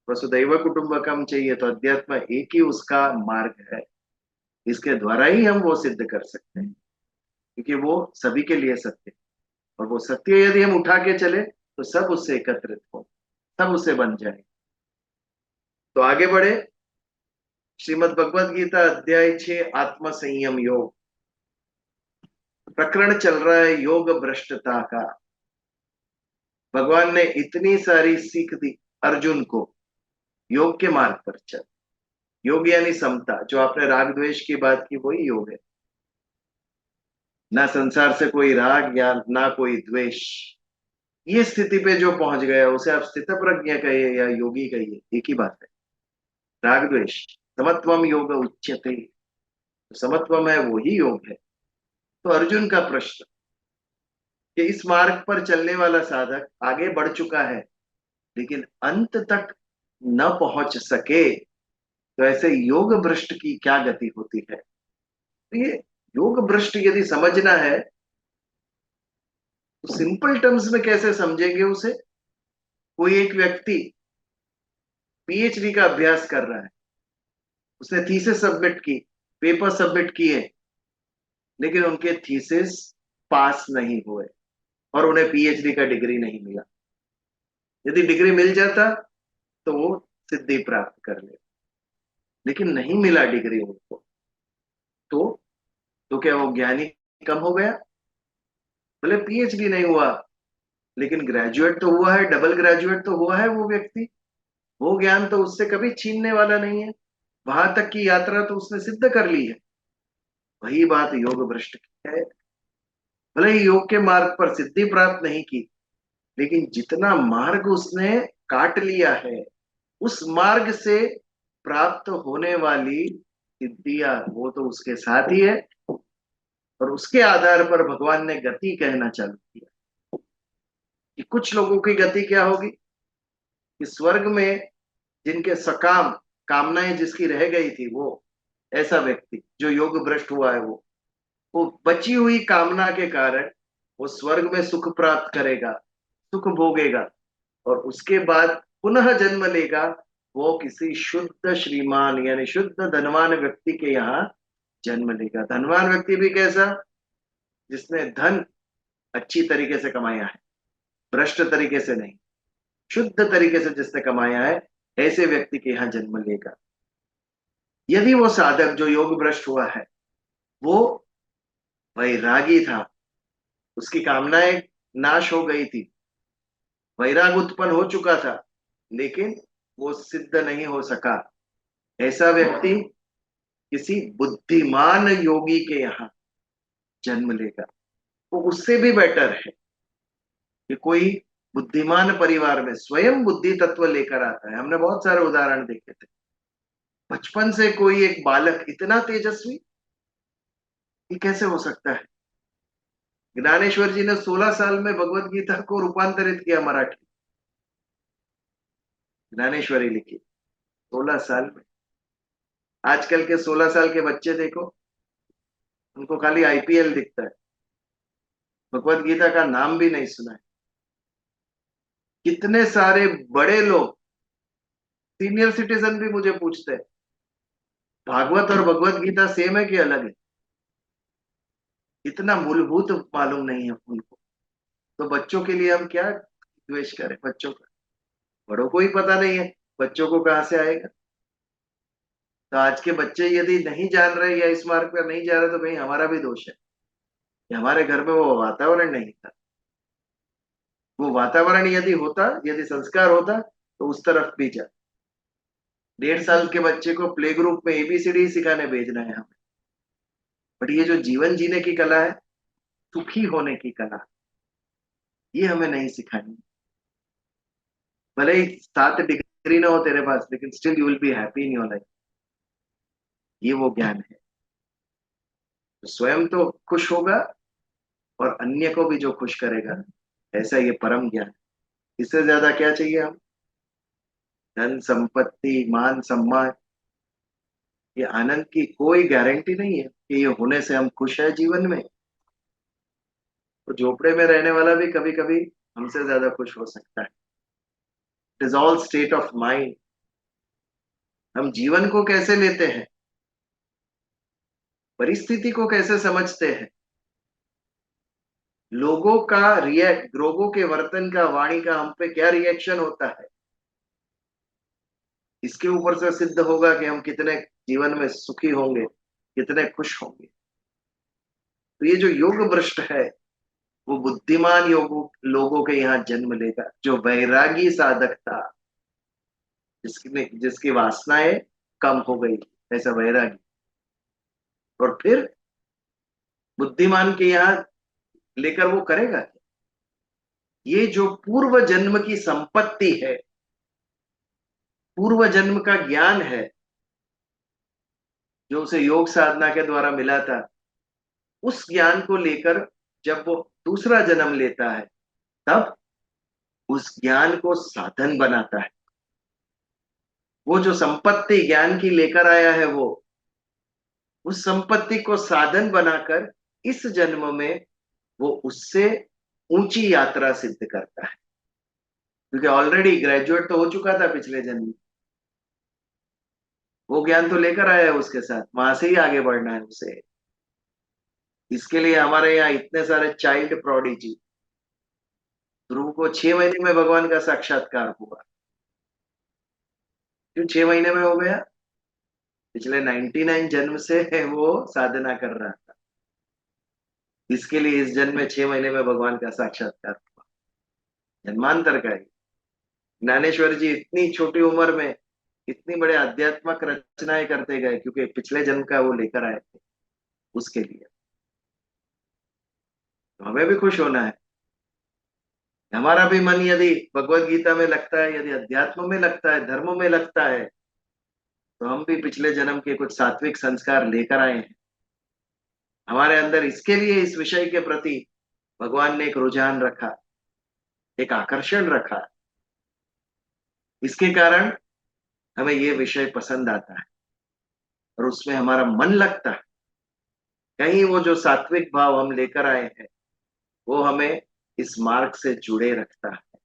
वसुदैव कुटुंबकम चाहिए, तो अध्यात्म एक ही उसका मार्ग है। इसके द्वारा ही हम वो सिद्ध कर सकते हैं, क्योंकि वो सभी के लिए सत्य है। और वो सत्य यदि हम उठा के चले तो सब उससे एकत्रित हो, सब उससे बन जाए। तो आगे बढ़े, श्रीमद् भगवद गीता अध्याय 6 आत्म संयम योग। प्रकरण चल रहा है योग भ्रष्टता का। भगवान ने इतनी सारी सीख दी अर्जुन को, योग के मार्ग पर चल। योग यानी समता, जो आपने राग द्वेष की बात की वही योग है। ना संसार से कोई राग या ना कोई द्वेष। ये स्थिति पे जो पहुंच गया उसे आप स्थित प्रज्ञ कहिए या योगी कहिए, एक ही बात है। राग द्वेष, समत्वम योग उच्यते, समत्वम है वही योग है। तो अर्जुन का प्रश्न कि इस मार्ग पर चलने वाला साधक आगे बढ़ चुका है लेकिन अंत तक न पहुंच सके, तो ऐसे योग भ्रष्ट की क्या गति होती है। तो ये योग भ्रष्ट यदि समझना है तो सिंपल टर्म्स में कैसे समझेंगे उसे। कोई एक व्यक्ति पीएचडी का अभ्यास कर रहा है, उसने थीसिस सबमिट की, पेपर सबमिट किए, लेकिन उनके थीसिस पास नहीं हुए और उन्हें पीएचडी का डिग्री नहीं मिला। यदि डिग्री मिल जाता तो वो सिद्धि प्राप्त कर ले, लेकिन नहीं मिला डिग्री उनको। तो क्या वो ज्ञानी कम हो गया? भले पीएचडी नहीं हुआ लेकिन ग्रेजुएट तो हुआ है, डबल ग्रेजुएट तो हुआ है वो व्यक्ति। वो ज्ञान तो उससे कभी छीनने वाला नहीं है, वहां तक की यात्रा तो उसने सिद्ध कर ली है। वही बात योग भ्रष्ट की है। भले ही योग के मार्ग पर सिद्धि प्राप्त नहीं की, लेकिन जितना मार्ग उसने काट लिया है उस मार्ग से प्राप्त होने वाली सिद्धियां वो तो उसके साथ ही है। और उसके आधार पर भगवान ने गति कहना चालू किया कि कुछ लोगों की गति क्या होगी कि स्वर्ग में जिनके सकाम कामनाएं जिसकी रह गई थी, वो ऐसा व्यक्ति जो योग भ्रष्ट हुआ है, वो बची हुई कामना के कारण वो स्वर्ग में सुख प्राप्त करेगा, सुख भोगेगा, और उसके बाद पुनः जन्म लेगा। वो किसी शुद्ध श्रीमान यानी शुद्ध धनवान व्यक्ति के यहाँ जन्म लेगा। धनवान व्यक्ति भी कैसा? जिसने धन अच्छी तरीके से कमाया है, भ्रष्ट तरीके से नहीं, शुद्ध तरीके से जिसने कमाया है, ऐसे व्यक्ति के यहाँ जन्म लेगा। यदि वो साधक जो योग भ्रष्ट हुआ है वो वैरागी था, उसकी कामनाएं नाश हो गई थी, वैराग उत्पन्न हो चुका था, लेकिन वो सिद्ध नहीं हो सका, ऐसा व्यक्ति किसी बुद्धिमान योगी के यहाँ जन्म लेगा। वो उससे भी बेटर है कि कोई बुद्धिमान परिवार में स्वयं बुद्धि तत्व लेकर आता है। हमने बहुत सारे उदाहरण देखे थे। बचपन से कोई एक बालक इतना तेजस्वी, ये कैसे हो सकता है? ज्ञानेश्वर जी ने 16 साल में भगवत गीता को रूपांतरित किया मराठी, ज्ञानेश्वरी लिखी 16 साल में। आजकल के 16 साल के बच्चे देखो, उनको खाली आईपीएल दिखता है, भगवत गीता का नाम भी नहीं सुना है। कितने सारे बड़े लोग, सीनियर सिटीजन भी मुझे पूछते हैं भागवत और भगवत गीता सेम है कि अलग है? इतना मूलभूत मालूम नहीं है उनको। तो बच्चों के लिए हम क्या द्वेष करें बच्चों का? बड़ों को ही पता नहीं है, बच्चों को कहां से आएगा? तो आज के बच्चे यदि नहीं जान रहे या इस मार्ग पर नहीं जा रहे तो भाई हमारा भी दोष है कि हमारे घर में वो वातावरण नहीं था। वो वातावरण यदि होता, यदि संस्कार होता तो उस तरफ भी जा। 1.5 साल के बच्चे को प्ले ग्रुप में एबीसीडी सिखाने भेजना है हमें, बट ये जो जीवन जीने की कला है, सुखी होने की कला, ये हमें नहीं सिखानी। भले ही 7 डिग्री ना हो तेरे पास, लेकिन still you will be happy in your life. ये वो ज्ञान है। तो स्वयं तो खुश होगा और अन्य को भी जो खुश करेगा, ऐसा ये परम ज्ञान। इससे ज्यादा क्या चाहिए हम? धन संपत्ति मान सम्मान, ये आनंद की कोई गारंटी नहीं है कि ये होने से हम खुश है जीवन में। तो झोपड़े में रहने वाला भी कभी कभी हमसे ज्यादा खुश हो सकता है। It is all state of mind. हम जीवन को कैसे लेते हैं, परिस्थिति को कैसे समझते हैं, लोगों का रिएक्ट, लोगों के वर्तन का, वाणी का हम पे क्या रिएक्शन होता है, इसके ऊपर से सिद्ध होगा कि हम कितने जीवन में सुखी होंगे, कितने खुश होंगे। तो ये जो योग भ्रष्ट है, वो बुद्धिमान योग लोगों के यहाँ जन्म लेगा, जो वैरागी साधक था, जिसकी वासनाएं कम हो गई, ऐसा वैरागी। और फिर बुद्धिमान के यहाँ लेकर वो करेगा क्या? ये जो पूर्व जन्म की संपत्ति है, पूर्व जन्म का ज्ञान है, जो उसे योग साधना के द्वारा मिला था, उस ज्ञान को लेकर जब वो दूसरा जन्म लेता है, तब उस ज्ञान को साधन बनाता है। वो जो संपत्ति ज्ञान की लेकर आया है, वो उस संपत्ति को साधन बनाकर इस जन्म में वो उससे ऊंची यात्रा सिद्ध करता है। क्योंकि ऑलरेडी ग्रेजुएट तो हो चुका था पिछले जन्म में, वो ज्ञान तो लेकर आया है उसके साथ, वहां से ही आगे बढ़ना है उसे। इसके लिए हमारे यहाँ इतने सारे चाइल्ड प्रोडिजी। ध्रुव को 6 महीने में भगवान का साक्षात्कार हुआ। क्यों 6 महीने में हो गया? पिछले 99 जन्म से वो साधना कर रहा था, इसके लिए इस जन्म में 6 महीने में भगवान का साक्षात्कार हुआ। जन्मांतर का ही। ज्ञानेश्वर जी इतनी छोटी उम्र में इतनी बड़े आध्यात्मिक रचनाएं करते गए, क्योंकि पिछले जन्म का वो लेकर आए थे उसके लिए। तो हमें भी खुश होना है। हमारा भी मन यदि भगवत गीता में लगता है, यदि अध्यात्म में लगता है, धर्म में लगता है, तो हम भी पिछले जन्म के कुछ सात्विक संस्कार लेकर आए हैं हमारे अंदर। इसके लिए इस विषय के प्रति भगवान ने एक रुझान रखा, एक आकर्षण रखा। इसके कारण हमें ये विषय पसंद आता है और उसमें हमारा मन लगता है। कहीं वो जो सात्विक भाव हम लेकर आए हैं, वो हमें इस मार्ग से जुड़े रखता है।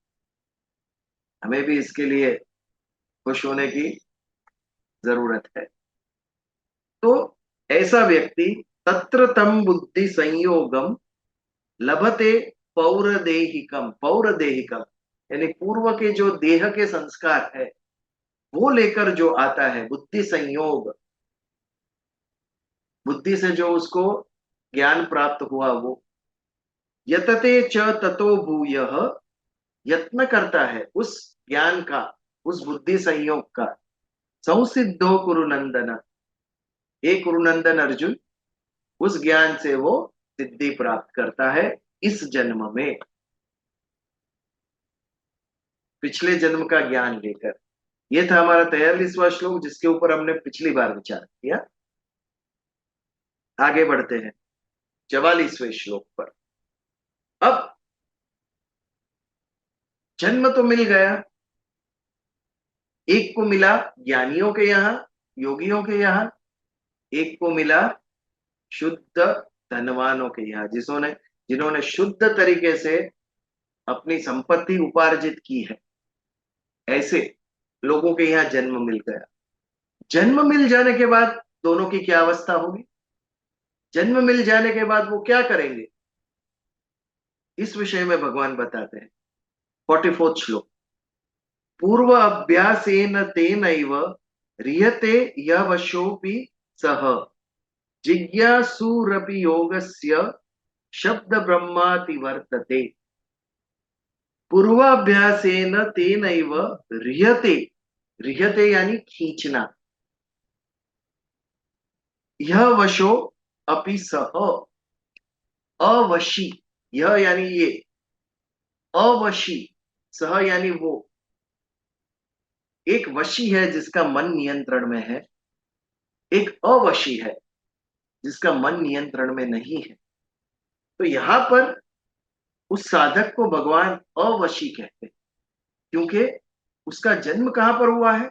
हमें भी इसके लिए खुश होने की जरूरत है। तो ऐसा व्यक्ति तत्र तम बुद्धि संयोगम लभते पौरदेहिकम। पौरदेहिकम यानी पूर्व के जो देह के संस्कार है, वो लेकर जो आता है, बुद्धि संयोग, बुद्धि से जो उसको ज्ञान प्राप्त हुआ, वो यतते च ततो भूयः, यत्न करता है उस ज्ञान का, उस बुद्धि संयोग का। संसिद्धो कुरुनंदन, हे कुरुनंदन अर्जुन, उस ज्ञान से वो सिद्धि प्राप्त करता है इस जन्म में, पिछले जन्म का ज्ञान लेकर। ये था हमारा 43वां श्लोक, जिसके ऊपर हमने पिछली बार विचार किया। आगे बढ़ते हैं 44वें श्लोक पर। अब जन्म तो मिल गया, एक को मिला ज्ञानियों के यहाँ, योगियों के यहाँ, एक को मिला शुद्ध धनवानों के यहाँ, जिन्होंने शुद्ध तरीके से अपनी संपत्ति उपार्जित की है। ऐसे लोगों के यहाँ जन्म मिल गया। जन्म मिल जाने के बाद दोनों की क्या अवस्था होगी? जन्म मिल जाने के बाद वो क्या करेंगे, इस विषय में भगवान बताते हैं। 44वां श्लोक। पूर्व अभ्यासेन तेनैव रियते यः वशोऽपि सः जिज्ञासुरपि योगस्य शब्द ब्रह्माति वर्तते। पूर्वाभ्यासेन तेनैव रियते, रियते यानी खींचना, यह वशो अपि सह, अवशी, यह यानी ये, अवशी, सह यानी वो। एक वशी है जिसका मन नियंत्रण में है, एक अवशी है जिसका मन नियंत्रण में नहीं है। तो यहां पर उस साधक को भगवान अवशी कहते हैं, क्योंकि उसका जन्म कहां पर हुआ है?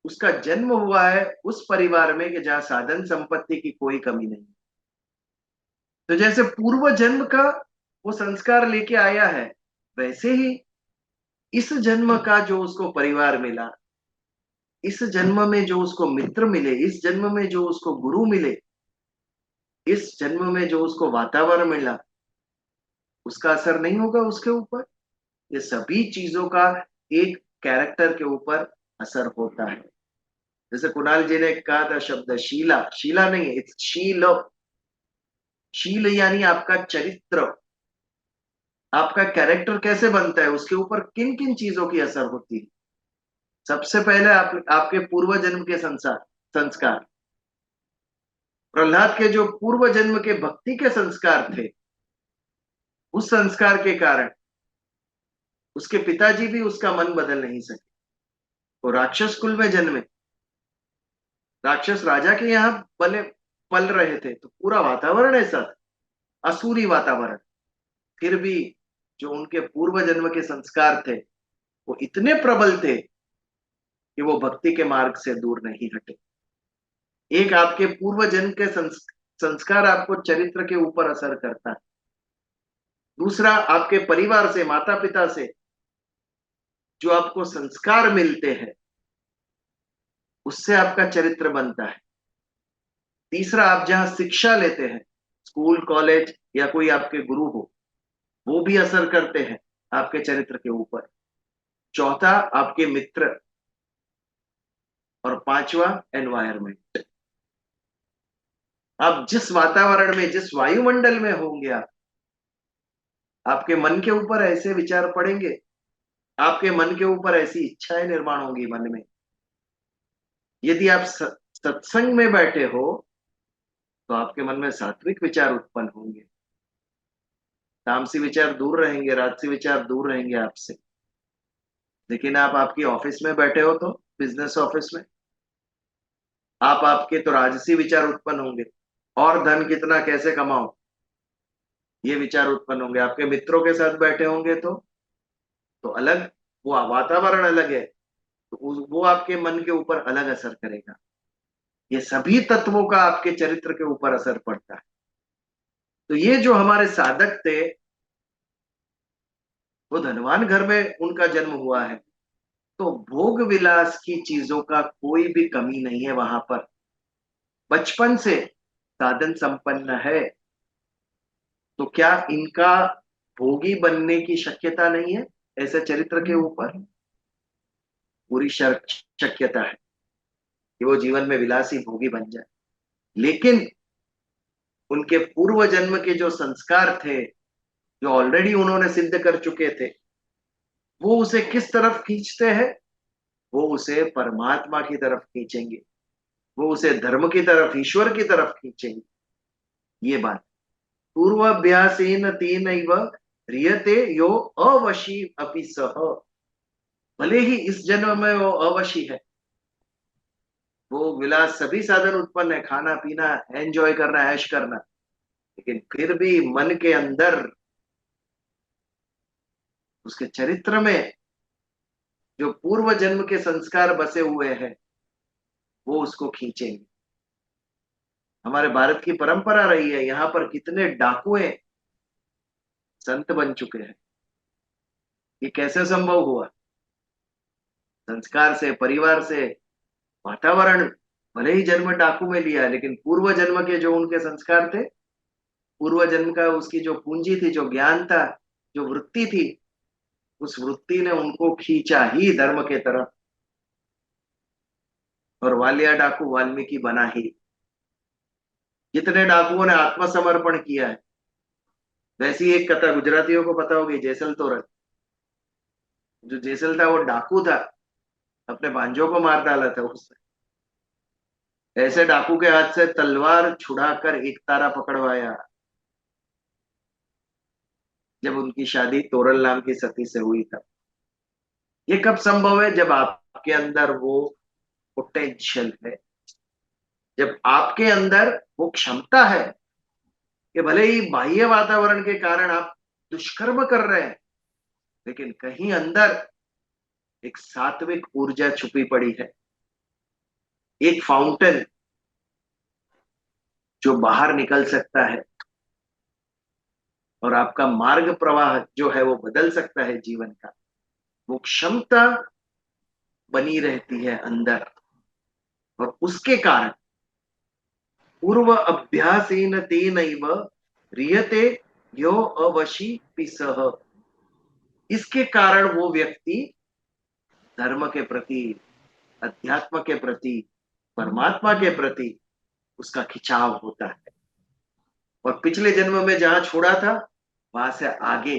उसका जन्म हुआ है उस परिवार में कि जहां साधन संपत्ति की कोई कमी नहीं। तो जैसे पूर्व जन्म का वो संस्कार लेके आया है, वैसे ही इस जन्म का जो उसको परिवार मिला, इस जन्म में जो उसको मित्र मिले, इस जन्म में जो उसको गुरु मिले, इस जन्म में जो उसको वातावरण मिला, उसका असर नहीं होगा उसके ऊपर? ये सभी चीजों का एक कैरेक्टर के ऊपर असर होता है। जैसे कुणाल जी ने कहा था शब्द शीला, शीला नहीं है, इट्स शील। शील यानी आपका चरित्र, आपका कैरेक्टर कैसे बनता है, उसके ऊपर किन किन चीजों की असर होती है। सबसे पहले आपके पूर्व जन्म के संस्कार, प्रहलाद के जो पूर्व जन्म के भक्ति के संस्कार थे, उस संस्कार के कारण उसके पिताजी भी उसका मन बदल नहीं सके। वो राक्षस कुल में जन्मे, राक्षस राजा के यहाँ पले पल रहे थे, तो पूरा वातावरण ऐसा था, असुरी वातावरण। फिर भी जो उनके पूर्व जन्म के संस्कार थे वो इतने प्रबल थे कि वो भक्ति के मार्ग से दूर नहीं हटे। एक आपके पूर्व जन्म के संस्कार आपको चरित्र के ऊपर असर करता है। दूसरा, आपके परिवार से, माता पिता से जो आपको संस्कार मिलते हैं, उससे आपका चरित्र बनता है। तीसरा, आप जहां शिक्षा लेते हैं, स्कूल कॉलेज या कोई आपके गुरु हो, वो भी असर करते हैं आपके चरित्र के ऊपर। चौथा, आपके मित्र। और पांचवा, एनवायरमेंट। आप जिस वातावरण में, जिस वायुमंडल में होंगे, आपके मन के ऊपर ऐसे विचार पड़ेंगे, आपके मन के ऊपर ऐसी इच्छाएं निर्माण होंगी मन में। यदि आप सत्संग में बैठे हो तो आपके मन में सात्विक विचार उत्पन्न होंगे, तामसी विचार दूर रहेंगे, राजसी विचार दूर रहेंगे आपसे। लेकिन आप आपकी ऑफिस में बैठे हो तो, बिजनेस ऑफिस में, आप आपके तो राजसी विचार उत्पन्न होंगे, और धन कितना कैसे कमाओ, ये विचार उत्पन्न होंगे। आपके मित्रों के साथ बैठे होंगे तो अलग, वो वातावरण अलग है, तो वो आपके मन के ऊपर अलग असर करेगा। ये सभी तत्वों का आपके चरित्र के ऊपर असर पड़ता है। तो ये जो हमारे साधक थे, वो धनवान घर में उनका जन्म हुआ है, तो भोग विलास की चीजों का कोई भी कमी नहीं है वहां पर। बचपन से साधन संपन्न है, तो क्या इनका भोगी बनने की शक्यता नहीं है ऐसे चरित्र के ऊपर? पूरी शक्यता है कि वो जीवन में विलासी भोगी बन जाए। लेकिन उनके पूर्व जन्म के जो संस्कार थे, जो ऑलरेडी उन्होंने सिद्ध कर चुके थे, वो उसे किस तरफ खींचते हैं? वो उसे परमात्मा की तरफ खींचेंगे, वो उसे धर्म की तरफ, ईश्वर की तरफ खींचेंगे। ये बात, पूर्वाभ्यासेन तेनैव ह्रियते यो अवशी अपि सः। भले ही इस जन्म में वो अवशी है, वो विलास सभी साधन उत्पन्न है, खाना पीना, एंजॉय करना, ऐश करना, लेकिन फिर भी मन के अंदर, उसके चरित्र में जो पूर्व जन्म के संस्कार बसे हुए हैं, वो उसको खींचेंगे। हमारे भारत की परंपरा रही है, यहाँ पर कितने डाकुए संत बन चुके हैं। ये कैसे संभव हुआ? संस्कार से, परिवार से, वातावरण। भले ही जन्म डाकू में लिया, लेकिन पूर्व जन्म के जो उनके संस्कार थे, पूर्व जन्म का उसकी जो पूंजी थी, जो ज्ञान था, जो वृत्ति थी, उस वृत्ति ने उनको खींचा ही धर्म के तरफ। और वालिया डाकू वाल्मीकि बना ही। जितने डाकुओं ने आत्मसमर्पण किया है, वैसी एक कथा गुजरातियों को पता होगी, जैसल तोरल। जो जैसल था वो डाकू था, अपने भांजों को मार डाला था उसने। ऐसे डाकू के हाथ से तलवार छुड़ाकर एक तारा पकड़वाया, जब उनकी शादी तोरल नाम की सती से हुई था। ये कब संभव है? जब आपके अंदर वो पोटेंशियल है, जब आपके अंदर वो क्षमता है कि भले ही बाह्य वातावरण के कारण आप दुष्कर्म कर रहे हैं, लेकिन कहीं अंदर एक सात्विक ऊर्जा छुपी पड़ी है, एक फाउंटेन जो बाहर निकल सकता है और आपका मार्ग प्रवाह जो है वो बदल सकता है जीवन का। वो क्षमता बनी रहती है अंदर, और उसके कारण पूर्व अभ्यासेन तेनैव रियते यो अवशी पिसह। इसके कारण वो व्यक्ति धर्म के प्रति, अध्यात्म के प्रति, परमात्मा के प्रति उसका खिंचाव होता है, और पिछले जन्म में जहां छोड़ा था वहां से आगे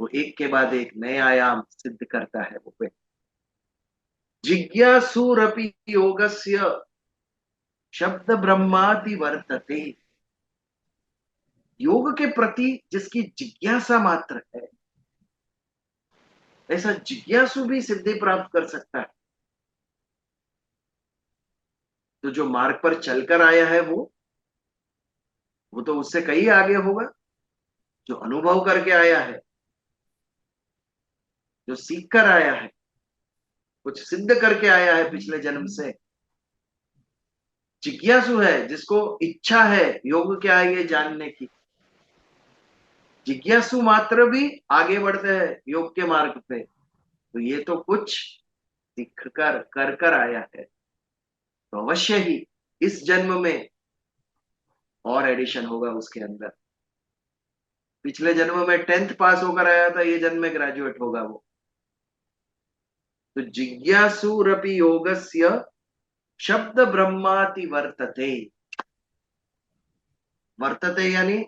वो एक के बाद एक नए आयाम सिद्ध करता है वो पे। जिज्ञासुरपि योगस्य शब्द ब्रह्माति वर्तते। योग के प्रति जिसकी जिज्ञासा मात्र है, ऐसा जिज्ञासु भी सिद्धि प्राप्त कर सकता है। तो जो मार्ग पर चलकर आया है वो तो उससे कहीं आगे होगा। जो अनुभव करके आया है, जो सीख कर आया है, कुछ सिद्ध करके आया है पिछले जन्म से, जिज्ञासु है, जिसको इच्छा है योग क्या है ये जानने की, जिज्ञासु मात्र भी आगे बढ़ते हैं योग के मार्ग पे। तो ये तो कुछ सीख कर कर आया है, तो अवश्य ही इस जन्म में और एडिशन होगा उसके अंदर। पिछले जन्म में 10th पास होकर आया था, ये जन्म में ग्रेजुएट होगा वो। तो जिज्ञासुरपि योगस्य शब्द ब्रह्माति वर्तते। वर्तते यानी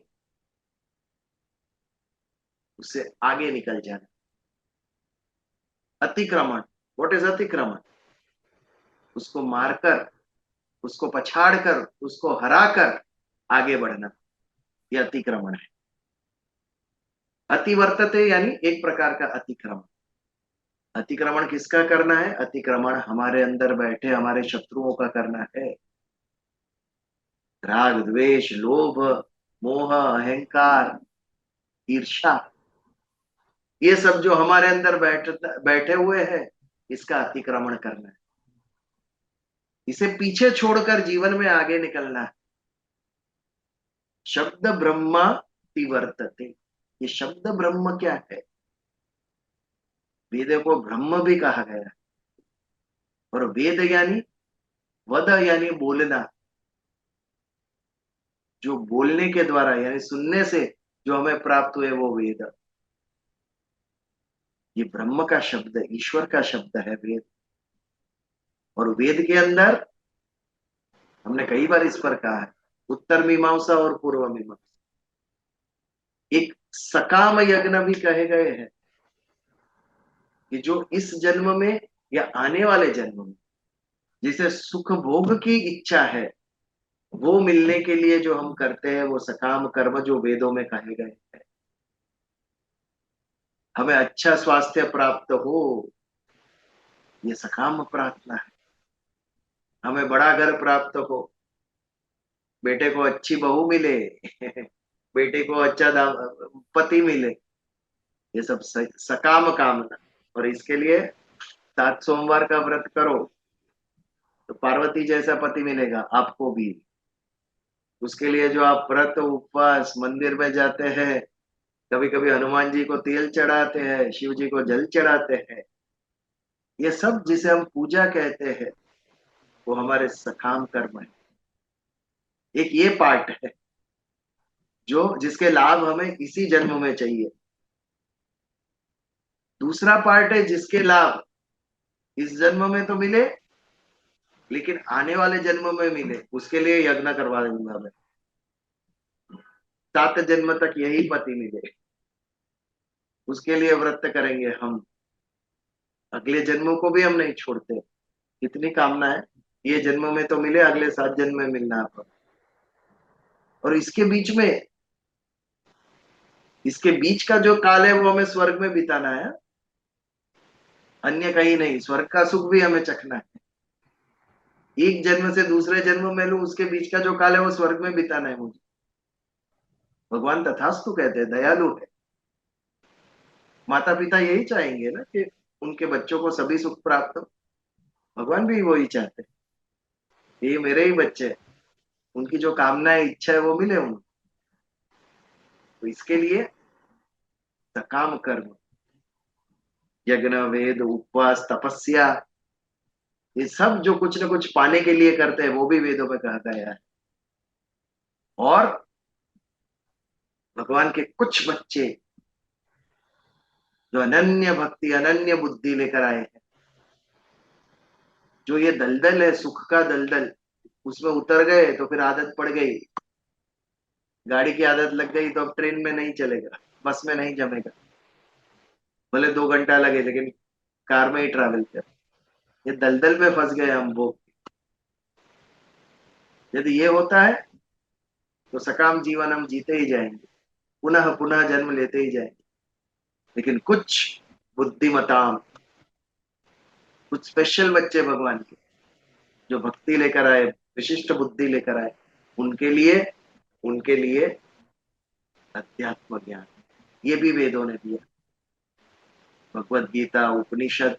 उससे आगे निकल जाना। अतिक्रमण, व्हाट इज अतिक्रमण? उसको मारकर, उसको पछाड़कर, उसको हराकर आगे बढ़ना, यह अतिक्रमण है। अतिवर्तते यानी एक प्रकार का अतिक्रमण। अतिक्रमण किसका करना है? अतिक्रमण हमारे अंदर बैठे हमारे शत्रुओं का करना है। राग, द्वेष, लोभ, मोह, अहंकार, ईर्ष्या, ये सब जो हमारे अंदर बैठे हुए हैं, इसका अतिक्रमण करना है। इसे पीछे छोड़कर जीवन में आगे निकलना है। शब्द ब्रह्मा तिवर्तते। ये शब्द ब्रह्म क्या है? वेद को ब्रह्म भी कहा गया है। और वेद यानी, वद यानी बोलना। जो बोलने के द्वारा यानी सुनने से जो हमें प्राप्त हुए वो वेद। ये ब्रह्म का शब्द है, ईश्वर का शब्द है वेद। और वेद के अंदर हमने कई बार इस पर कहा है, उत्तर मीमांसा और पूर्व मीमांसा एक सकाम यज्ञ भी कहे गए हैं, कि जो इस जन्म में या आने वाले जन्म में जिसे सुख भोग की इच्छा है, वो मिलने के लिए जो हम करते हैं वो सकाम कर्म जो वेदों में कहे गए हैं। हमें अच्छा स्वास्थ्य प्राप्त हो, ये सकाम प्रार्थना है। हमें बड़ा घर प्राप्त हो, बेटे को अच्छी बहू मिले बेटे को अच्छा पति मिले, ये सब सकाम कामना। और इसके लिए 7 सोमवार का व्रत करो तो पार्वती जैसा पति मिलेगा आपको भी। उसके लिए जो आप व्रत उपवास मंदिर में जाते हैं, कभी कभी हनुमान जी को तेल चढ़ाते हैं, शिव जी को जल चढ़ाते हैं, ये सब जिसे हम पूजा कहते हैं वो हमारे सकाम कर्म है। एक ये पार्ट है जो जिसके लाभ हमें इसी जन्म में चाहिए। दूसरा पार्ट है जिसके लाभ इस जन्म में तो मिले, लेकिन आने वाले जन्म में मिले उसके लिए यज्ञ करवा दूंगा मैं। 7 जन्म तक यही पति मिले उसके लिए व्रत करेंगे हम। अगले जन्मों को भी हम नहीं छोड़ते। कितनी कामना है, ये जन्म में तो मिले, अगले 7 जन्म में मिलना है। और इसके बीच का जो काल है वो हमें स्वर्ग में बिताना है, अन्य कहीं नहीं। स्वर्ग का सुख भी हमें चखना है। एक जन्म से दूसरे जन्म में लूं, उसके बीच का जो काल है वो स्वर्ग में बिताना है मुझे। भगवान तथास्तु कहते हैं, दयालु है। माता पिता यही चाहेंगे ना कि उनके बच्चों को सभी सुख प्राप्त हो। भगवान भी वही चाहते हैं, ये मेरे ही बच्चे हैं, उनकी जो कामना है, इच्छा है, वो मिले उनको। तो इसके लिए सकाम कर्म, यज्ञ, वेद, उपवास, तपस्या, ये सब जो कुछ न कुछ पाने के लिए करते हैं वो भी वेदों में कहा गया है। और भगवान के कुछ बच्चे जो अनन्य भक्ति, अनन्य बुद्धि लेकर आए हैं, जो ये दलदल है, सुख का दलदल, उसमें उतर गए तो फिर आदत पड़ गई, गाड़ी की आदत लग गई, तो अब ट्रेन में नहीं चलेगा, बस में नहीं जमेगा, भले 2 घंटा लगे लेकिन कार में ही ट्रैवल कर। ये दलदल में फंस गए हम वो। यदि ये होता है तो सकाम जीवन हम जीते ही जाएंगे, पुनः पुनः जन्म लेते ही जाएंगे। लेकिन कुछ बुद्धिमताम, कुछ स्पेशल बच्चे भगवान के, जो भक्ति लेकर आए, विशिष्ट बुद्धि लेकर आए, उनके लिए अध्यात्म ज्ञान, ये भी वेदों ने दिया। भगवत गीता, उपनिषद,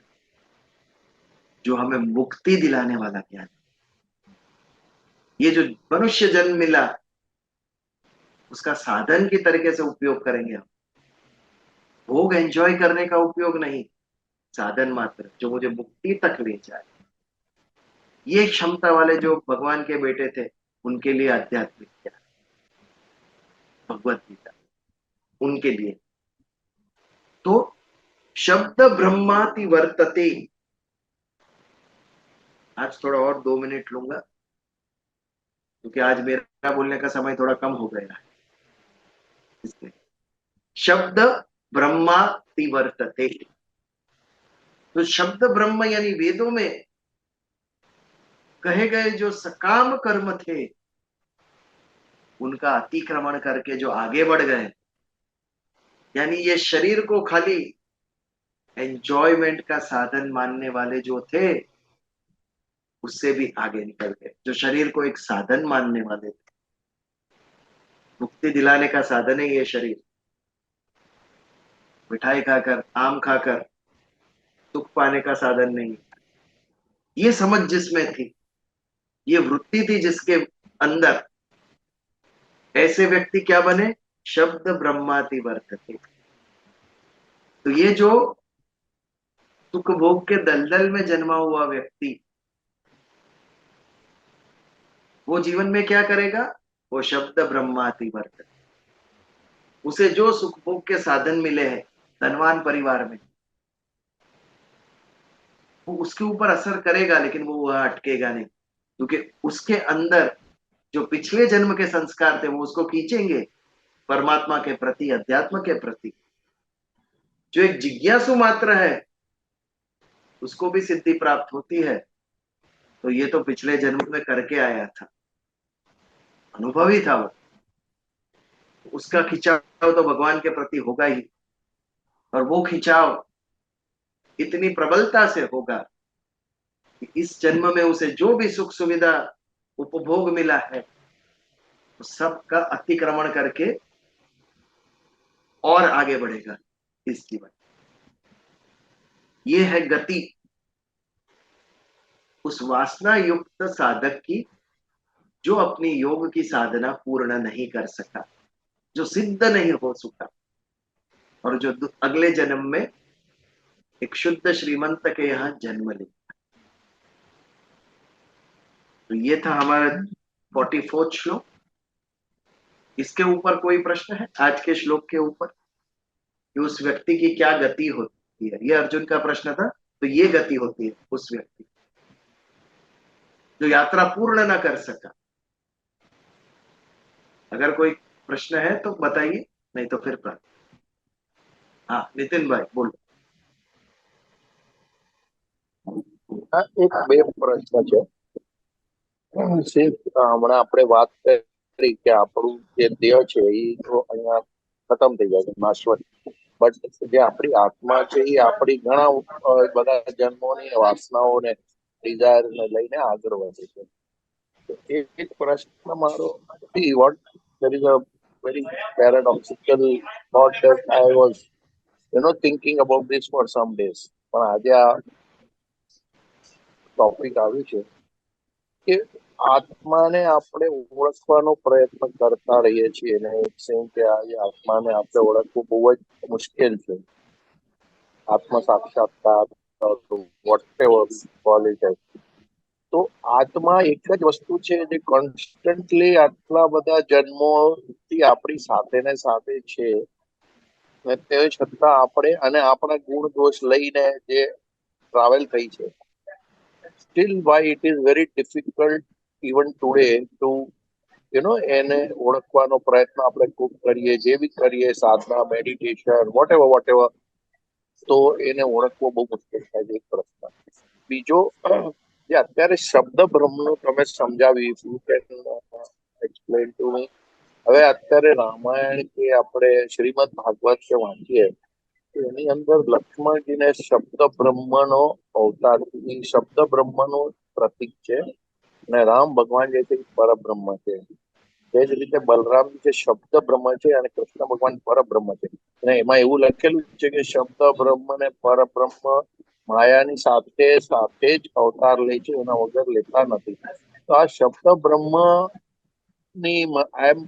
जो हमें मुक्ति दिलाने वाला ज्ञान। ये जो मनुष्य जन्म मिला उसका साधन की तरीके से उपयोग करेंगे हम। भोग एंजॉय करने का उपयोग नहीं, साधन मात्र जो मुझे मुक्ति तक ले जाए। ये क्षमता वाले जो भगवान के बेटे थे, उनके लिए आध्यात्मिक ज्ञान, भगवत गीता, उनके लिए। तो शब्द ब्रह्माति वर्तते। आज थोड़ा और 2 मिनट लूंगा क्योंकि आज मेरा बोलने का समय थोड़ा कम हो गया है, इसलिए। शब्द ब्रह्माति वर्तते, तो शब्द ब्रह्म यानी वेदों में कहे गए जो सकाम कर्म थे, उनका अतिक्रमण करके जो आगे बढ़ गए, यानी ये शरीर को खाली एंजॉयमेंट का साधन मानने वाले जो थे, उससे भी आगे निकल गए। जो शरीर को एक साधन मानने वाले थे, मुक्ति दिलाने का साधन है ये शरीर, मिठाई खाकर, आम खाकर सुख पाने का साधन नहीं। ये समझ जिसमें थी, ये वृत्ति थी जिसके अंदर, ऐसे व्यक्ति क्या बने? शब्द ब्रह्माति वर्तते। तो ये जो सुख भोग के दलदल में जन्मा हुआ व्यक्ति, वो जीवन में क्या करेगा? वो शब्द ब्रह्माति वर्तते, उसे जो सुख भोग के साधन मिले हैं धनवान परिवार में, वो उसके ऊपर असर करेगा, लेकिन वो वहां अटकेगा नहीं, क्योंकि उसके अंदर जो पिछले जन्म के संस्कार थे वो उसको खींचेंगे परमात्मा के प्रति, अध्यात्म के प्रति। जो एक जिज्ञासु मात्र है उसको भी सिद्धि प्राप्त होती है, तो ये तो पिछले जन्म में करके आया था, अनुभवी था वो, उसका खिंचाव तो भगवान के प्रति होगा ही। और वो खिंचाव इतनी प्रबलता से होगा कि इस जन्म में उसे जो भी सुख सुविधा उपभोग मिला है, तो सबका अतिक्रमण करके और आगे बढ़ेगा इस जीवन। ये है गति उस वासना युक्त साधक की, जो अपनी योग की साधना पूर्ण नहीं कर सका, जो सिद्ध नहीं हो सका, और जो अगले जन्म में एक शुद्ध श्रीमंत के यहां जन्म ले। तो ये था हमारा 44 श्लोक। इसके ऊपर कोई प्रश्न है आज के श्लोक के ऊपर, कि उस व्यक्ति की क्या गति होती है? ये अर्जुन का प्रश्न था, तो ये गति होती है उस व्यक्ति। जो यात्रा पूर्ण न कर सका। अगर कोई प्रश्न है तो बताइए, नहीं तो फिर हाँ नितिन भाई बोलो। હા, એક બે પ્રશ્ન છે. હમણાં આપણે વાત કરી કે આપણું જે દેહ છે એ તો અહીંયા ખતમ થઈ જાય છે, નાશવત. બટ જે આપણી આત્મા છે એ આપણી ઘણા બધા જન્મોની વાસનાઓને ડિઝાયરને લઈને આગળ વધે છે. તો એક પ્રશ્ન મારો vote there is a very paradoxical thought that I was thinking about this for some days. પણ આજે આ ટોપિક આવ્યું છે કે આત્માને આપણે ઓળખવાનો પ્રયત્ન કરતા રહીએ છીએ અને સેમ કે આજે આત્માને આપણે ઓળખવું બહુ જ મુશ્કેલ છે. આત્મ સાક્ષાત્કાર whatever call it as. તો આત્મા એક જ વસ્તુ છે જે કોન્સ્ટન્ટલી આટલા બધા જન્મોથી આપણી સાથે ને સાથે છે, તે છતાં આપણે અને આપણા ગુણ દોષ લઈને જે ટ્રાવેલ થઈ છે, still why it is very difficult even today to એને ઓળખવાનો પ્રયત્ન આપણે ખૂબ કરીએ, જે બી કરીએ સાધના, મેડિટેશન, whatever, તો એને ઓળખવો બહુ મુશ્કેલ થાય છે. એક પ્રશ્ન. બીજો, જે અત્યારે શબ્દ બ્રહ્મનું તમે સમજાવી, you can explain to me. હવે અત્યારે રામાયણ કે આપણે શ્રીમદ ભાગવત કે વાંચીએ, એની અંદર લક્ષ્મણજીને શબ્દ બ્રહ્મનો અવતાર, શબ્દ બ્રહ્મનું પ્રતીક છે અને રામ ભગવાન જે છે એ પરબ્રહ્મ છે. તે જ રીતે બલરામ જે શબ્દ બ્રહ્મ છે અને કૃષ્ણ ભગવાન પરબ્રહ્મ છે. અને એમાં એવું લખેલું છે કે શબ્દ બ્રહ્મ ને પરબ્રહ્મ માયાની સાથે સાથે જ અવતાર લે છે, એના વગર લેતા નથી. તો આ શબ્દ બ્રહ્મ ની I am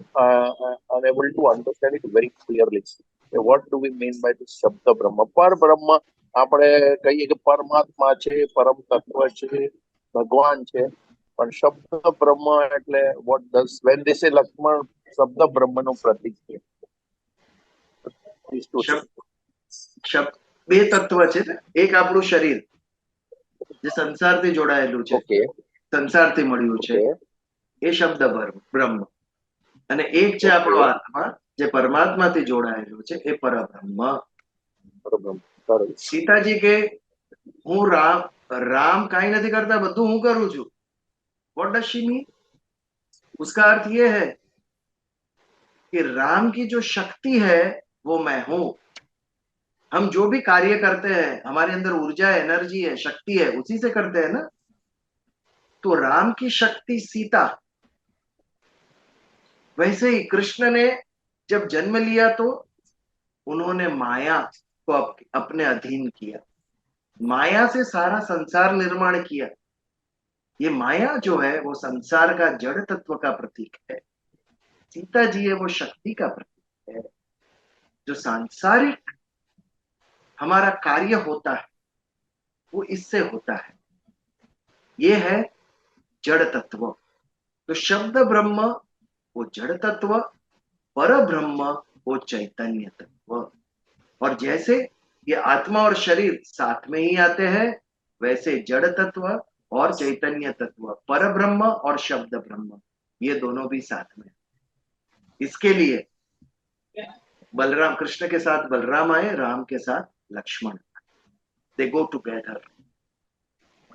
enable to understand it very clearly. What do we mean by this શબ્દ બ્રહ્મ? પરબ્રહ્મ આપણે કહીએ કે પરમાત્મા છે, પરમ તત્વ છે, ભગવાન છે. પણ શબ્દ બ્રહ્મ એટલે વોટ ડઝ વેન ધે સે લક્ષ્મણ શબ્દ બ્રહ્મનું પ્રતીક છે? બે તત્વ છે ને, એક આપણું શરીર જે સંસારથી જોડાયેલું છે, ઓકે, સંસારથી મળ્યું છે, એ શબ્દ બ્રહ્મ. અને એક છે આપણો આત્મા જે પરમાત્માથી જોડાયેલું છે, એ પરબ્રહ્મ. સીતાજી કે હું राम કાંઈ નથી કરતા, બધું હું કરું છું. What does she mean? उसका अर्थ ये है कि राम की जो शक्ति है वो मैं हूं. हम जो भी कार्य करते हैं, हमारे अंदर ऊर्जा, एनर्जी है, शक्ति है, उसी से करते हैं ना. तो राम की शक्ति सीता, वैसे ही कृष्ण ने जब जन्म लिया तो उन्होंने माया को अपने अधीन किया, माया से सारा संसार निर्माण किया. ये माया जो है वो संसार का जड़ तत्व का प्रतीक है. सीता जी है वो शक्ति का प्रतीक है. जो सांसारिक हमारा कार्य होता है वो इससे होता है. ये है जड़ तत्व. तो शब्द ब्रह्म वो जड़ तत्व, पर ब्रह्म वो चैतन्य तत्व. और जैसे ये आत्मा और शरीर साथ में ही आते हैं, वैसे जड़ तत्व और चैतन्य तत्व, पर ब्रह्म और शब्द ब्रह्म, ये दोनों भी साथ में. इसके लिए बलराम, कृष्ण के साथ बलराम आए, राम के साथ लक्ष्मण. दे गो टुगेदर.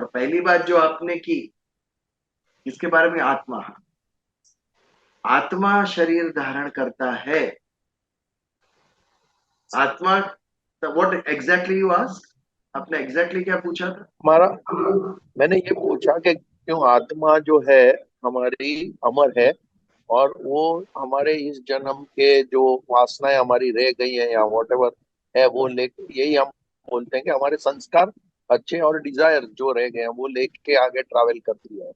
और पहली बात जो आपने की इसके बारे में, आत्मा शरीर धारण करता है. आत्मा, व्हाट एग्जैक्टली यू आस्क? आपने एग्जैक्टली क्या पूछा था? मैंने ये पूछा कि क्यों आत्मा जो है हमारी अमर है और वो हमारे इस जन्म के जो वासनाएं हमारी रह गई है या व्हाटएवर है वो लेके, यही हम बोलते हैं कि हमारे संस्कार अच्छे और डिजायर जो रह गए हैं वो लेके आगे ट्रैवल करती है.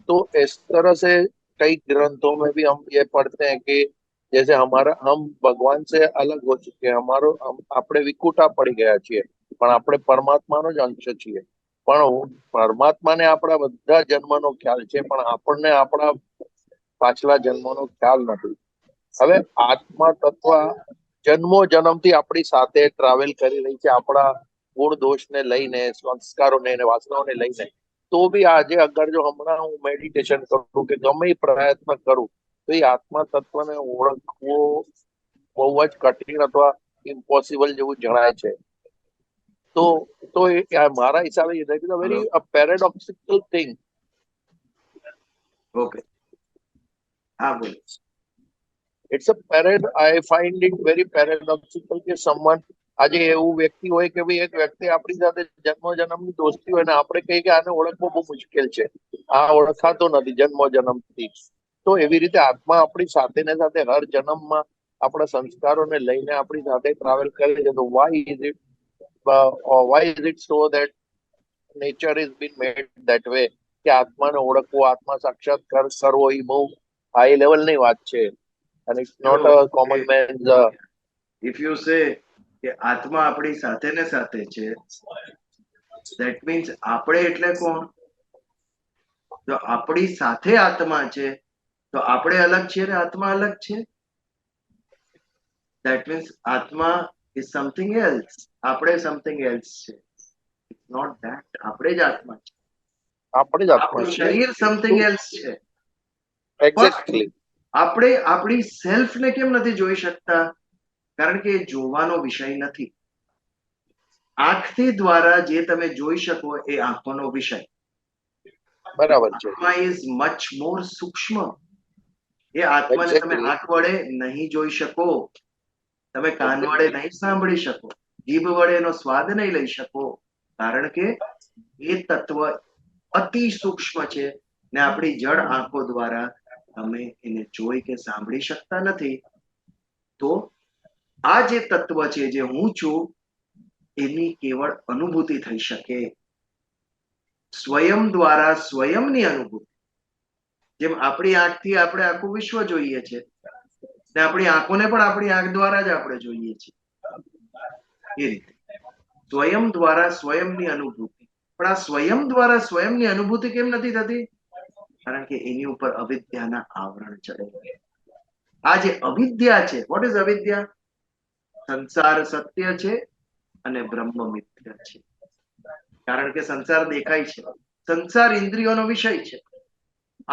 तो इस तरह से कई ग्रंथों में भी हम ये पढ़ते हैं कि जैसे हम भगवान से अलग हो चुके हैं, આપણે વિકુટા પડી ગયા છીએ, પણ આપણે પરમાત્માનો જ અંશ છીએ. પણ પરમાત્માને આપણા બધા જન્મનો ખ્યાલ છે, પણ આપણને આપણા પાછલા જન્મનો ખ્યાલ નથી. હવે આત્મા તત્વ જન્મો જન્મથી આપણી સાથે ટ્રાવેલ કરી રહી છે, આપણા ગુણ દોષને લઈને, સંસ્કારોને, વાસનાઓને લઈને. તો બી આજે અગર જો હમણાં હું મેડિટેશન કરું કે ગમે એ પ્રયત્ન કરું તો એ આત્મા તત્વને ઓળખવો બહુ જ કઠિન અથવા ઇમ્પોસિબલ જેવું જણાય છે. તો તો મારા હિસાબે it is a very paradoxical thing. Okay, હા બોલો. ઇટ્સ અ પેરેડ I find it very paradoxical કે સમવન આજે એવું વ્યક્તિ હોય કે ભાઈ એક વ્યક્તિ આપણી સાથે જન્મની દોસ્તી હોય ને આપણે કહીએ કે આને ઓળખવો બહુ મુશ્કેલ છે, આ ઓળખાતો નથી જન્મથી. તો એવી રીતે આત્મા આપણી સાથે ને સાથે હર જન્મમાં આપણા સંસ્કારોને લઈને આપણી સાથે ટ્રાવેલ કરે છે. તો why is it so that nature is been made that way કે આત્માને ઓળખવો, આત્મા સાક્ષાત્કાર કરવો એ બહુ હાઈ લેવલની વાત છે. And it's not a common man's. If you say કે આત્મા આપણી સાથે ને સાથે છે, ધેટ મીન્સ આપણે એટલે કોણ? જો આપણી સાથે આત્મા છે તો આપણે અલગ છીએ ને આત્મા અલગ છે. ધેટ મીન્સ આત્મા ઇઝ સમથિંગ એલ્સ, આપણે સમથિંગ એલ્સ છે. ઇટ્સ નોટ ધેટ આપણે જ આત્મા છે. આપણે જ આત્મા આપણું છીએ. શરીર સમથિંગ એલ્સ છે. એક્ઝેક્ટલી. આપણે આપણી સેલ્ફને કેમ નથી જોઈ શકતા? કારણ કે એ જોવાનો વિષય નથી. આંખથી દ્વારા જે તમે જોઈ શકો એ આંખોનો વિષય. બરાબર છે. આત્મા ઇઝ મચ મોર સૂક્ષ્મ. એ આત્માને તમે Exactly. આંખ વડે નહીં જોઈ શકો, તમે કાન વડે નહીં સાંભળી શકો, જીભ વડે એનો સ્વાદ નહીં લઈ શકો, કારણ કે એ તત્વ અતિ સૂક્ષ્મ છે ને આપણી જડ આંખો દ્વારા તમે એને જોઈ કે સાંભળી શકતા નથી. તો આ જે તત્વ છે, જે હું છું, એની કેવળ અનુભૂતિ થઈ શકે સ્વયં દ્વારા. સ્વયંની અનુભૂતિ, જેમ આપણી આંખથી આપણે આખું વિશ્વ જોઈએ છે ને આપણી આંખોને પણ આપણી આંખ દ્વારા જ આપણે જોઈએ છીએ, એ રીતે સ્વયં દ્વારા સ્વયંની અનુભૂતિ. પણ આ સ્વયં દ્વારા સ્વયંની અનુભૂતિ કેમ નથી થતી? કારણ કે એની ઉપર અવિદ્યાના આવરણ ચડે. આ જે અવિદ્યા છે, વોટ ઇઝ અવિદ્યા? સંસાર સત્ય છે અને બ્રહ્મ મિથ્ય છે. કારણ કે સંસાર દેખાય છે, સંસાર ઇન્દ્રિયોનો વિષય છે.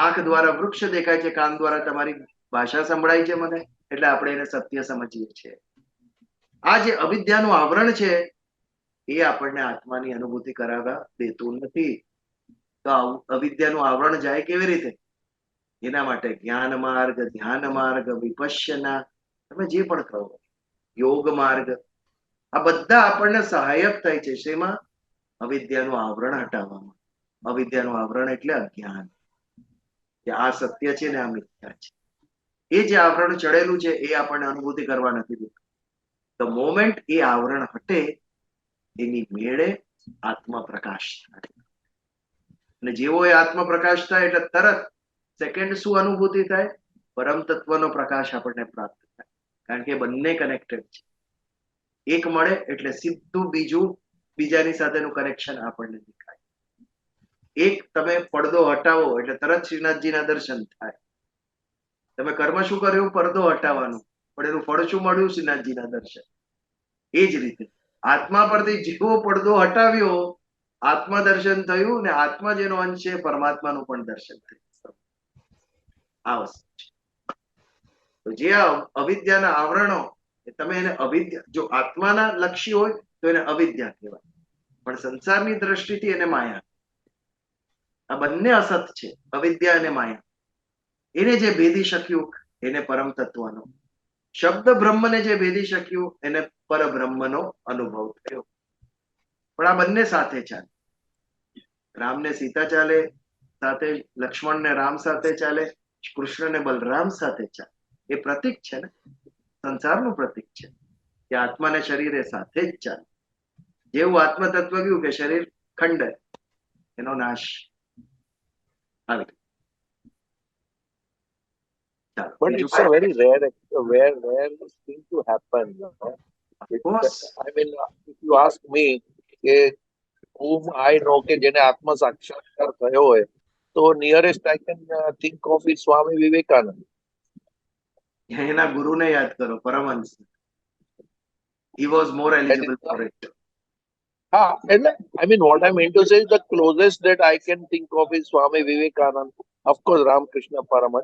આંખ દ્વારા વૃક્ષ દેખાય છે, કાન દ્વારા તમારી ભાષા સંભળાય છે મને, એટલે આપણે એને સત્ય સમજીએ છીએ. આ જે અવિદ્યાનું આવરણ છે એ આપણને આત્માની અનુભૂતિ કરાવવા દેતું નથી. તો અવિદ્યાનું આવરણ જાય કેવી રીતે? એના માટે જ્ઞાન માર્ગ, ધ્યાન માર્ગ, વિપશ્યના, તમે જે પણ કહો, યોગ માર્ગ, આ બધા આપણને સહાયક થાય છે. શેમાં? અવિદ્યાનું આવરણ હટાવવામાં. અવિદ્યાનું આવરણ એટલે અજ્ઞાન, કે આ સત્ય છે ને આ મિથ્યા છે. એ જે આવરણ ચડેલું છે એ આપણને અનુભૂતિ કરવા નથી દેતું. ધ મોમેન્ટ એ આવરણ હટે એની મેળે આત્મા પ્રકાશ થાય. અને જેવો એ આત્મા પ્રકાશ થાય એટલે તરત સેકન્ડ શું અનુભૂતિ થાય? પરમ તત્વનો પ્રકાશ આપણને પ્રાપ્ત થાય. કારણ કે બંને કનેક્ટેડ છે. એક મળે એટલે સીધું બીજાની સાથેનું કનેક્શન આપણને દેખાય. એક તમે પડદો હટાવો એટલે તરત શ્રીનાથજીના દર્શન થાય. તમે કર્મ શું કર્યું? પડદો હટાવવાનું, પણ એનું ફળ શું મળ્યું? શ્રીનાથજીના દર્શન. એ જ રીતે આત્મા પરથી જેવો પડદો હટાવ્યો, આત્મા દર્શન થયું, ને આત્મા જેનો અંશ છે પરમાત્માનું પણ દર્શન થયું. આ વસ્તુ છે. તો જે અવિદ્યાના આવરણો, તમે એને અવિદ્યા, જો આત્માના લક્ષી હોય તો એને અવિદ્યા કહેવાય, પણ સંસારની દ્રષ્ટિથી એને માયા. આ બંને અસત છે, અવિદ્યા અને માયા. એને જે ભેદી શક્યું એને પરમ તત્વનો, શબ્દ બ્રહ્મને જે ભેદી શક્યું એને પરબ્રહ્મનો અનુભવ થયો. પણ આ બંને સાથે ચાલે. રામને સીતા ચાલે સાથે, લક્ષ્મણને રામ સાથે ચાલે, કૃષ્ણને બલરામ સાથે ચાલે. એ પ્રતીક છે ને, સંસારનું પ્રતીક છે કે આત્માને શરીરે સાથે જ ચાલે. જેવું આત્મ તત્વ ગયું કે શરીર ખંડ, એનો નાશ આવી. But it's a very rare thing to happen. I mean, if you ask me, કે whom I know કે જેને આત્મ સાક્ષાત્કાર થયો હોય, તો nearest I can think of is Swami Vivekananda. એના ગુરુને યાદ કરો, Paramahamsa. He was more eligible for it. I mean, what I mean to say is the closest that I can think of is Swami Vivekananda, of course, Ramakrishna Paraman.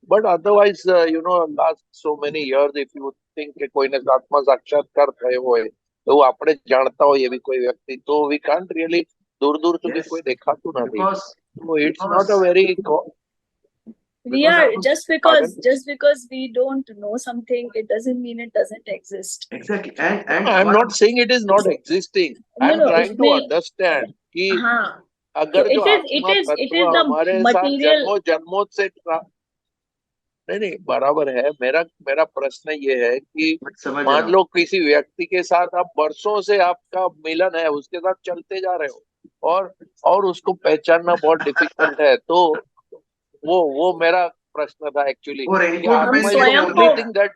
But otherwise, last so many years, if you think કે કોઈને આત્મા સાક્ષાત્કાર થયો હોય, એવું આપણે જાણતા હોય એવી કોઈ વ્યક્તિ, તો we can't really દૂર દૂર સુધી Yes, કોઈ દેખાતું નથી. because So it's not a very We are Because just because we don't know something, it doesn't mean it doesn't exist. exactly, and I'm not saying it is not existing. I'm No, trying to इसमें understand कि हाँ, अगर so जो it आत्मा is तत्व the हमारे साथ material. जन्मों जन्मों से नहीं बराबर है. मेरा प्रश्न ये है कि समझ रहा मान हूँ. लो किसी व्यक्ति के साथ आप वर्षों से आपका मिलन है, उसके साथ चलते जा रहे हो और उसको पहचानना बहुत डिफिकल्ट है, तो वो मेरा प्रश्न था एक्चुअली. वो रेनकोट हम पहन के स्वयं जो को बोलता है,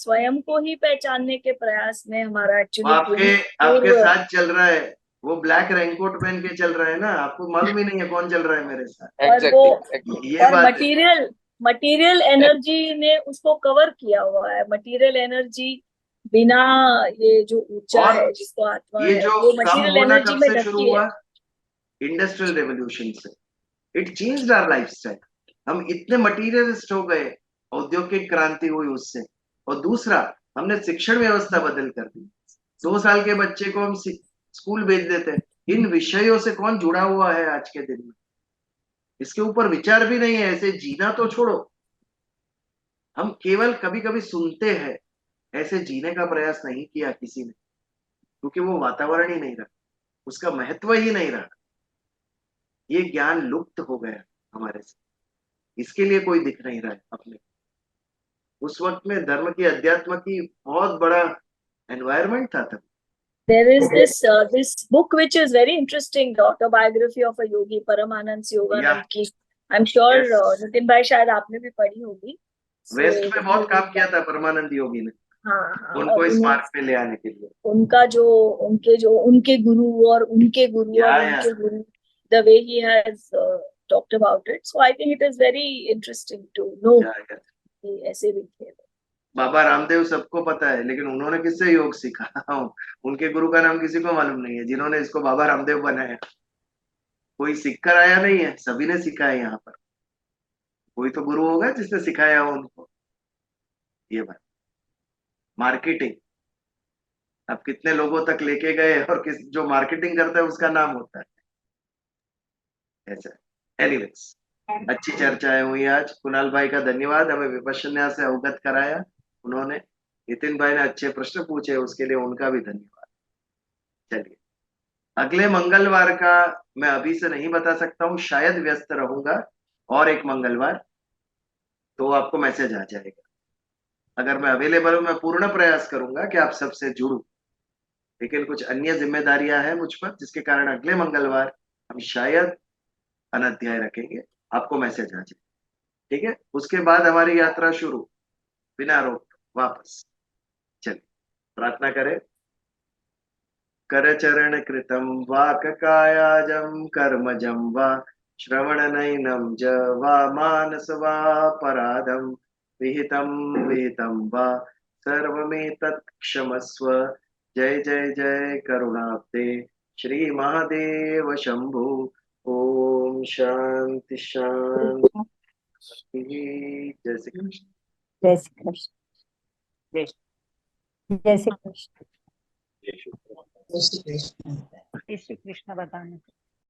स्वयं को ही पहचानने के प्रयास में हमारा वो एक्चुअली आपके साथ चल रहा है, वो ब्लैक रेनकोट पहन के चल रहा है ना, आपको मालूम ही नहीं है कौन चल रहा है मेरे साथ. Exactly. ये बात है. मटेरियल एनर्जी ने उसको कवर किया हुआ है. मटेरियल एनर्जी बिना ये जो ऊर्जा और है जिसको आत्मा ये है, जो वो कम मटेरियल होना एनर्जी कब में से शुरू ढकी हुआ? है. इंडस्ट्रियल रेवोल्यूशन से. It changed our lifestyle. हम इतने मटीरियलिस्ट हो गए, औद्योगिक क्रांति हुई उससे. और दूसरा, हमने शिक्षण व्यवस्था बदल कर दी. 2 साल के बच्चे को हम स्कूल भेज देते. इन विषयों से कौन जुड़ा हुआ है आज के दिन में? इसके ऊपर विचार भी नहीं है. ऐसे जीना तो छोड़ो, हम केवल कभी कभी सुनते हैं, ऐसे जीने का प्रयास नहीं किया किसी ने, क्योंकि वो वातावरण ही नहीं रहा, उसका महत्व ही नहीं रहा. ये ज्ञान लुप्त हो गया हमारे से. इसके लिए कोई दिख नहीं रहा है अपने. उस वक्त में धर्म की, अध्यात्म की बहुत बड़ा एनवायरनमेंट था तब. There is this book which is very interesting, the autobiography of a yogi, Paramanand Yoganand की. I'm sure नितिन भाई शायद आपने भी पढ़ी होगी. वेस्ट में बहुत काम किया था परमानंद योगी ने. हाँ, उनको इस मार्ग पे ले आने के लिए. उनके गुरु और उनके गुरु, the way he has talked about it. So I think it is very interesting to know कि ऐसे भी थे. बाबा रामदेव सबको पता है, लेकिन उन्होंने किससे योग सीखा? उनके गुरु का नाम किसी को मालूम नहीं है जिन्होंने इसको बाबा रामदेव बनाया. कोई सीख कर आया नहीं है, सभी ने सीखा है यहाँ पर. कोई तो गुरु होगा जिसने सिखाया हो उनको. ये बात. मार्केटिंग, अब कितने लोगों तक लेके गए, और जो मार्केटिंग करता है उसका नाम होता है ऐसा. एनीवेज, अच्छी चर्चाएं हुई आज. कुणाल भाई का धन्यवाद, हमें विपश्यना से अवगत कराया उन्होंने. नितिन भाई ने अच्छे प्रश्न पूछे, उसके लिए उनका भी धन्यवाद. चलिए, अगले मंगलवार का मैं अभी से नहीं बता सकता हूँ, शायद व्यस्त रहूंगा. और एक मंगलवार तो आपको मैसेज आ जाएगा. अगर मैं अवेलेबल हूं, मैं पूर्ण प्रयास करूंगा कि आप सबसे जुड़ूं. लेकिन कुछ अन्य जिम्मेदारियां हैं मुझ पर, जिसके कारण अगले मंगलवार हम शायद अनध्याय रखेंगे. आपको मैसेज आ जाए, ठीक है? उसके बाद हमारी यात्रा शुरू बिना रोक वापस. चलिए, प्रार्थना करें. करचरण कृतं वाक कायाजं कर्मजं वा श्रवणनयनं च वा मानस वा पराधं विहितं वा सर्वमेतत् क्षमस्व. जय जय जय करुणाब्दे श्री महादेव शंभु. ओम शांति शांति. जय श्री कृष्ण. जय श्री कृष्ण. जय श्री कृष्ण. जय श्री कृष्ण. जय श्री कृष्ण बताने.